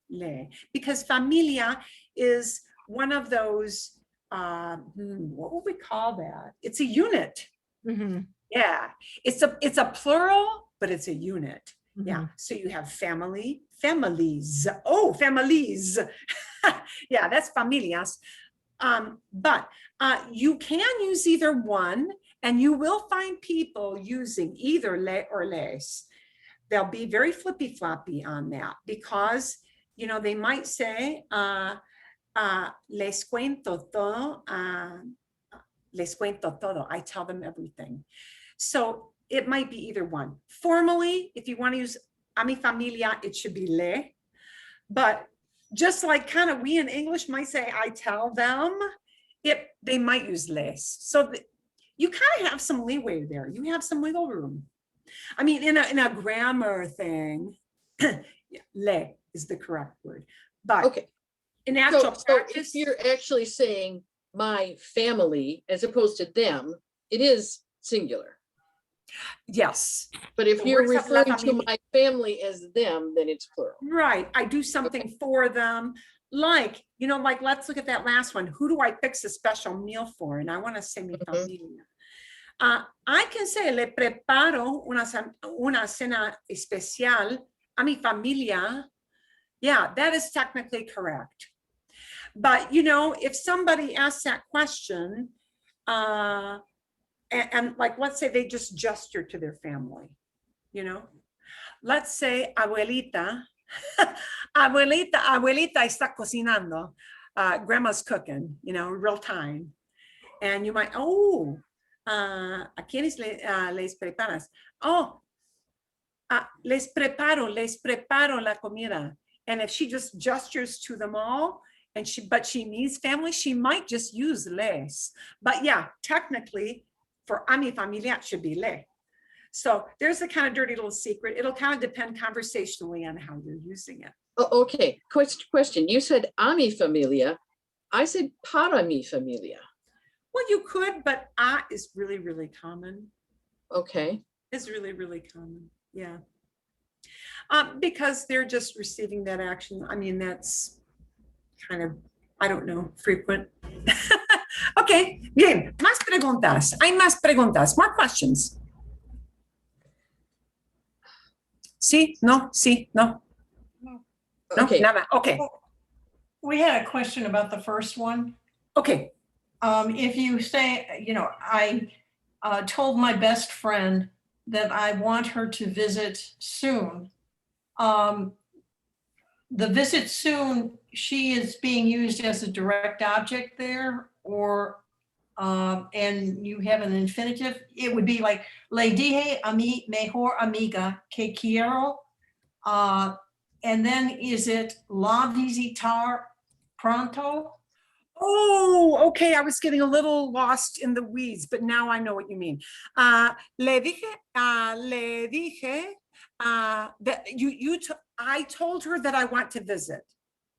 le, because familia is one of those, what would we call that? It's a unit. Yeah, it's a plural, but it's a unit. Yeah, so you have family, families. Oh, families. Yeah, that's familias. But you can use either one, and you will find people using either le or les. They'll be very flippy floppy on that because, you know, they might say, les cuento todo, I tell them everything. So it might be either one. Formally, if you want to use a mi familia, it should be le. But just like kind of we in English might say, I tell them, they might use les. So you kind of have some leeway there. You have some wiggle room. I mean, in a grammar thing, le is the correct word. But Okay. in actual So practice, if you're actually saying my family as opposed to them, it is singular. yes. But if The you're words of la referring to familia. my family as them, then it's plural. Right. I do something for them. Like, you know, like, let's look at that last one. Who do I fix a special meal for? And I want to say mi familia. I can say, le preparo una cena especial a mi familia. Yeah, that is technically correct. But, you know, if somebody asks that question, and like, let's say they just gesture to their family, you know, let's say abuelita, abuelita está cocinando, grandma's cooking, you know, real time. And you might, ¿a quiénes les preparas? Oh, les preparo la comida. And if she just gestures to them all, but she needs family, she might just use les. But yeah, technically, for a mi familia, it should be le. So there's a kind of dirty little secret. It'll kind of depend conversationally on how you're using it. Oh, okay, question. You said a mi familia. I said para mi familia. Well, you could, but is really, really common. Okay. It's really, really common. Yeah. Because they're just receiving that action. I mean, that's kind of, I don't know, frequent. Okay, bien. Más preguntas. Hay más preguntas. More questions. Sí, no, sí, no. No, Okay. nada. Okay. We had a question about the first one. Okay. If you say, you know, I told my best friend that I want her to visit soon. The visit soon, she is being used as a direct object there, or and you have an infinitive, it would be like, le dije a mi mejor amiga que quiero. And then is it la visitar pronto? Oh, okay. I was getting a little lost in the weeds, but now I know what you mean. Le dije that I told her that I want to visit.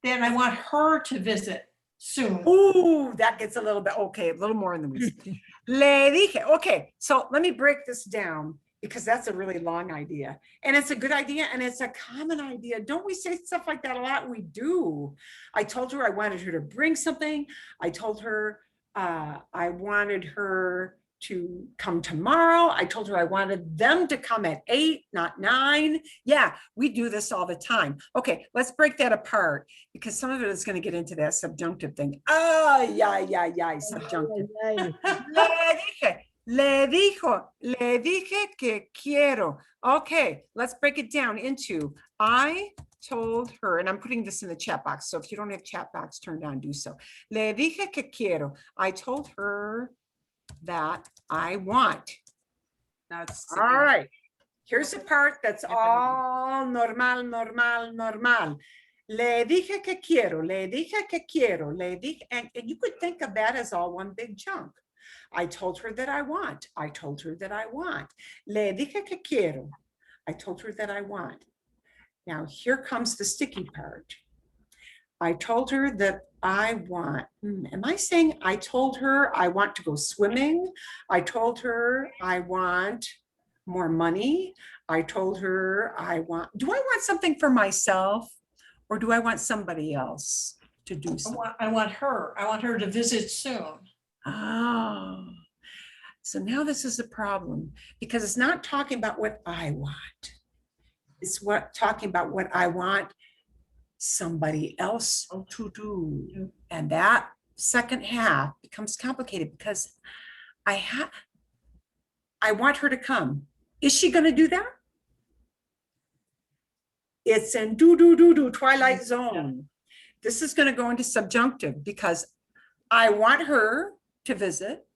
Then I want her to visit soon. Ooh, that gets a little bit, okay, a little more in the weeds. Le dije, okay, so let me break this down because that's a really long idea. And it's a good idea and it's a common idea. Don't we say stuff like that a lot? We do. I told her I wanted her to bring something. I told her I wanted her to come tomorrow. I told her I wanted them to come at 8, not 9. Yeah, we do this all the time. Okay, let's break that apart because some of it is going to get into that subjunctive thing. Oh, yeah, subjunctive. Le dije que quiero. Okay, let's break it down into I told her, and I'm putting this in the chat box. So if you don't have chat box turned on, do so. Le dije que quiero. I told her that I want. That's All right. Here's the part that's all normal. Le dije que quiero. Le dije que quiero. Le dije, and you could think of that as all one big chunk. I told her that I want. I told her that I want. Le dije que quiero. I told her that I want. Now here comes the sticky part. I told her that I want. Am I saying I told her I want to go swimming? I told her I want more money. I told her I want. Do I want something for myself or do I want somebody else to do something? I want her. I want her to visit soon. Oh, so now this is a problem because it's not talking about what I want. It's talking about what I want somebody else to do. And that second half becomes complicated because I want her to come. Is she going to do that? It's in Twilight Zone. This is going to go into subjunctive because I want her to visit,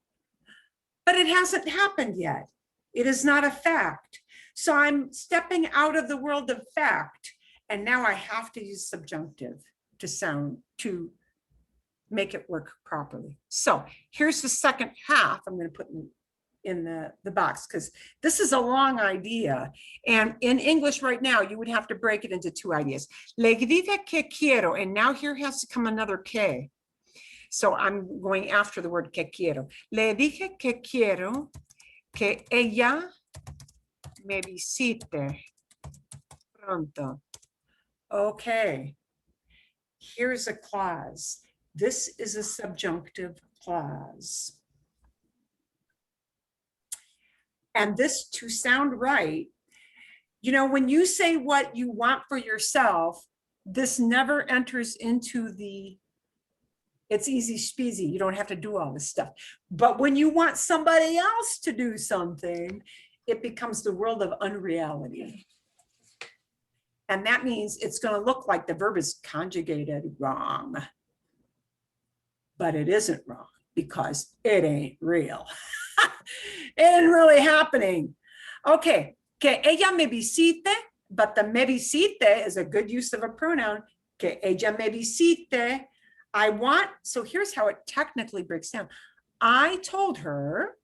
but it hasn't happened yet. It is not a fact. So I'm stepping out of the world of fact, and now I have to use subjunctive to make it work properly. So here's the second half I'm going to put in the box because this is a long idea. And in English right now, you would have to break it into two ideas. Le dije que quiero, and now here has to come another que. So I'm going after the word que quiero. Le dije que quiero que ella me visite pronto. Okay, here's a clause. This is a subjunctive clause. And this, to sound right, you know, when you say what you want for yourself, this never enters into the it's easy speasy. You don't have to do all this stuff. But when you want somebody else to do something, it becomes the world of unreality. And that means it's going to look like the verb is conjugated wrong. But it isn't wrong because it ain't real. It ain't really happening. Okay, que ella me visite, but the me visite is a good use of a pronoun. Que ella me visite. I want, so here's how it technically breaks down. I told her,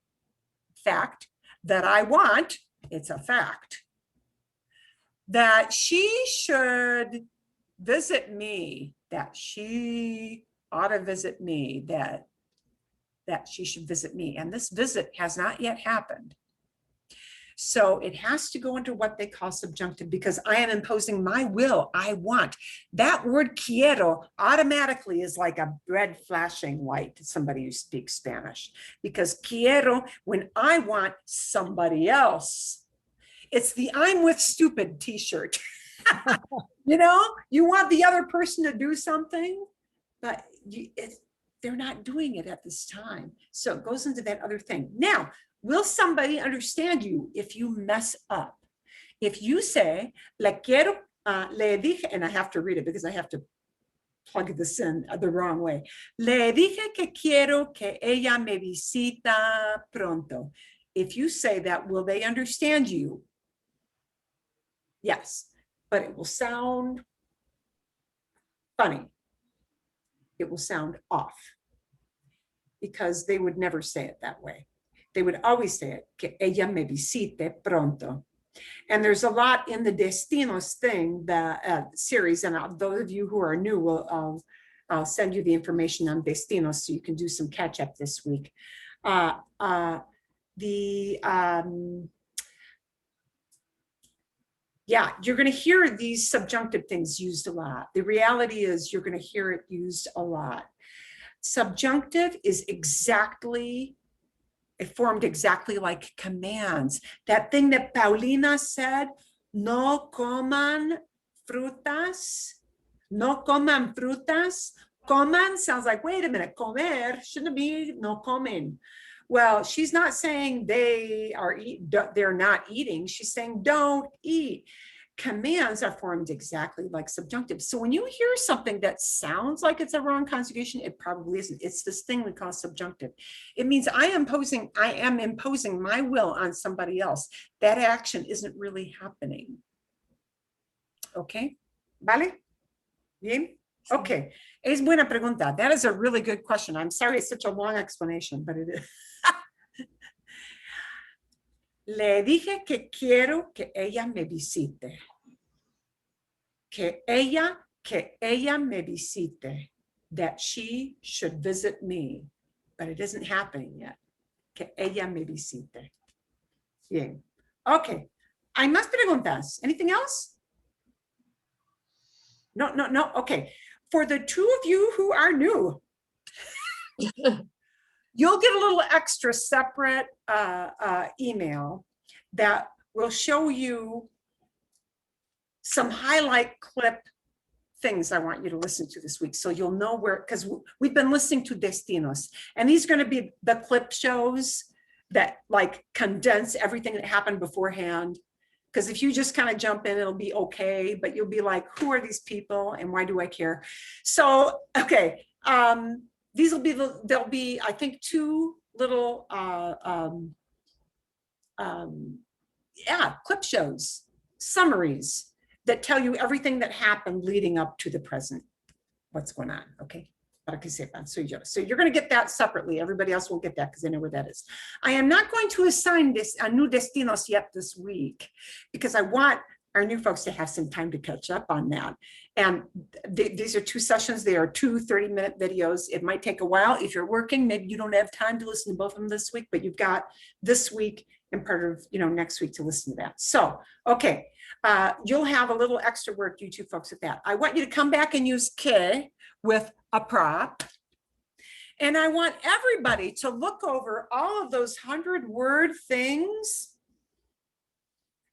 fact, that I want, it's a fact, that she should visit me, that she ought to visit me, that she should visit me. And this visit has not yet happened. So it has to go into what they call subjunctive because I am imposing my will. I want. That word quiero automatically is like a red flashing white to somebody who speaks Spanish because quiero, when I want somebody else, it's the I'm with stupid t-shirt. You know, you want the other person to do something, but they're not doing it at this time. So it goes into that other thing. Now, will somebody understand you if you mess up? If you say, le quiero, le dije, and I have to read it because I have to plug this in the wrong way. Le dije que quiero que ella me visita pronto. If you say that, will they understand you? Yes, but it will sound funny. It will sound off because they would never say it that way. They would always say it, que ella me visite pronto. And there's a lot in the Destinos thing, the series, and those of you who are new, I'll send you the information on Destinos so you can do some catch up this week. Yeah, you're going to hear these subjunctive things used a lot. The reality is you're going to hear it used a lot. Subjunctive is formed exactly like commands. That thing that Paulina said, no coman frutas, no coman frutas. Coman sounds like, wait a minute, comer shouldn't be no comen. Well, she's not saying they're not eating. She's saying don't eat. Commands are formed exactly like subjunctive. So when you hear something that sounds like it's a wrong conjugation, it probably isn't. It's this thing we call subjunctive. It means I am imposing my will on somebody else. That action isn't really happening. Okay? ¿Vale? Bien? Okay. Es buena pregunta. That is a really good question. I'm sorry it's such a long explanation, but it is. Le dije que quiero que ella me visite. Que ella me visite. That she should visit me. But it isn't happening yet. Que ella me visite. Bien. Okay. Hay más preguntas. Anything else? No. Okay. For the two of you who are new, you'll get a little extra separate email that will show you some highlight clip things I want you to listen to this week. So you'll know where, because we've been listening to Destinos, and these are going to be the clip shows that like condense everything that happened beforehand. Because if you just kind of jump in, it'll be okay, but you'll be like, who are these people and why do I care? So, okay. These will be, there'll be, I think, two little, clip shows, summaries that tell you everything that happened leading up to the present, what's going on, okay? Para que sepan. So you're going to get that separately. Everybody else will get that because they know where that is. I am not going to assign this a new Destinos yet this week because I want our new folks to have some time to catch up on that. And these are two sessions. They are 2 30-minute videos. It might take a while. If you're working, maybe you don't have time to listen to both of them this week, but you've got this week and part of next week to listen to that. So, okay, you'll have a little extra work, you two folks, with that. I want you to come back and use que with a prop. And I want everybody to look over all of those 100-word things.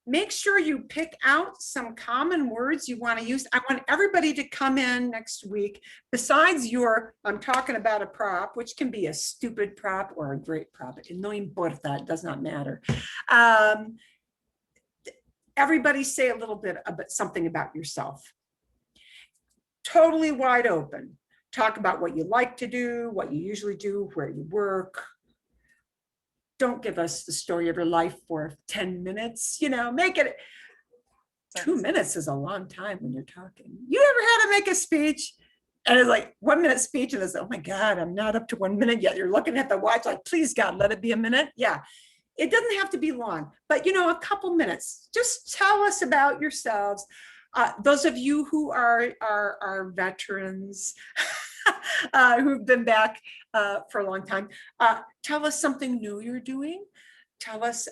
Make sure you pick out some common words you want to use. I want everybody to come in next week. Besides I'm talking about a prop, which can be a stupid prop or a great prop. No importa, it does not matter. Everybody say a little bit about something about yourself. Totally wide open. Talk about what you like to do, what you usually do, where you work. Don't give us the story of your life for 10 minutes, make it. 2 minutes is a long time when you're talking. You ever had to make a speech and it's like 1 minute speech and it's, oh my God, I'm not up to 1 minute yet. You're looking at the watch like, please God, let it be a minute. Yeah, it doesn't have to be long, but a couple minutes. Just tell us about yourselves. Those of you who are veterans, who've been back for a long time, tell us something new you're doing. Tell us,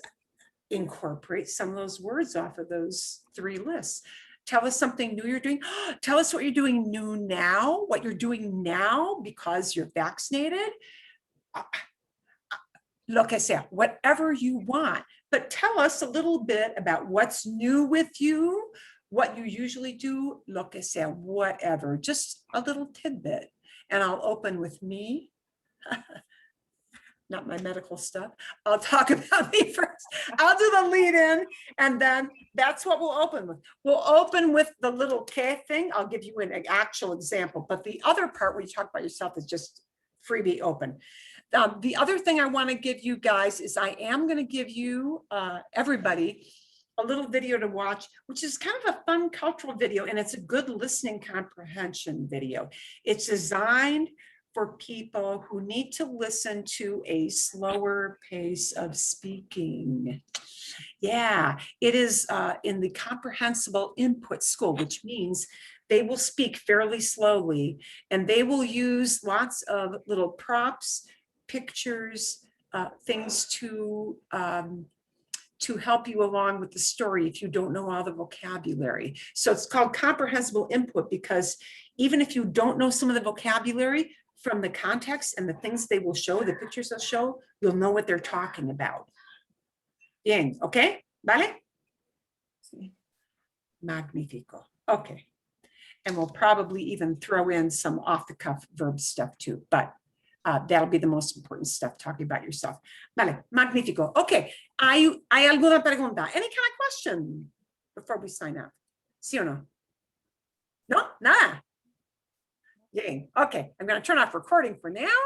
incorporate some of those words off of those 3 lists. Tell us something new you're doing. Tell us what you're doing new now, what you're doing now because you're vaccinated. Lo que sea, whatever you want, but tell us a little bit about what's new with you, what you usually do, lo que sea, whatever, just a little tidbit. And I'll open with me, not my medical stuff. I'll talk about me for I'll do the lead in, and then that's what we'll open with. We'll open with the little K thing. I'll give you an actual example, but the other part where you talk about yourself is just freebie open. The other thing I want to give you guys is I am going to give you, everybody, a little video to watch, which is kind of a fun cultural video, and it's a good listening comprehension video. It's designed for people who need to listen to a slower pace of speaking. Yeah, it is in the comprehensible input school, which means they will speak fairly slowly, and they will use lots of little props, pictures, things to help you along with the story if you don't know all the vocabulary. So it's called comprehensible input because even if you don't know some of the vocabulary, from the context and the things they will show, the pictures they'll show, you'll know what they're talking about. Bien, okay? Vale? Magnifico. Okay. And we'll probably even throw in some off-the-cuff verb stuff too, but that'll be the most important stuff, talking about yourself. Vale, magnifico. Okay, ¿hay alguna pregunta? Any kind of question before we sign up? ¿Sí o no? No, nada. Yay. Okay, I'm going to turn off recording for now.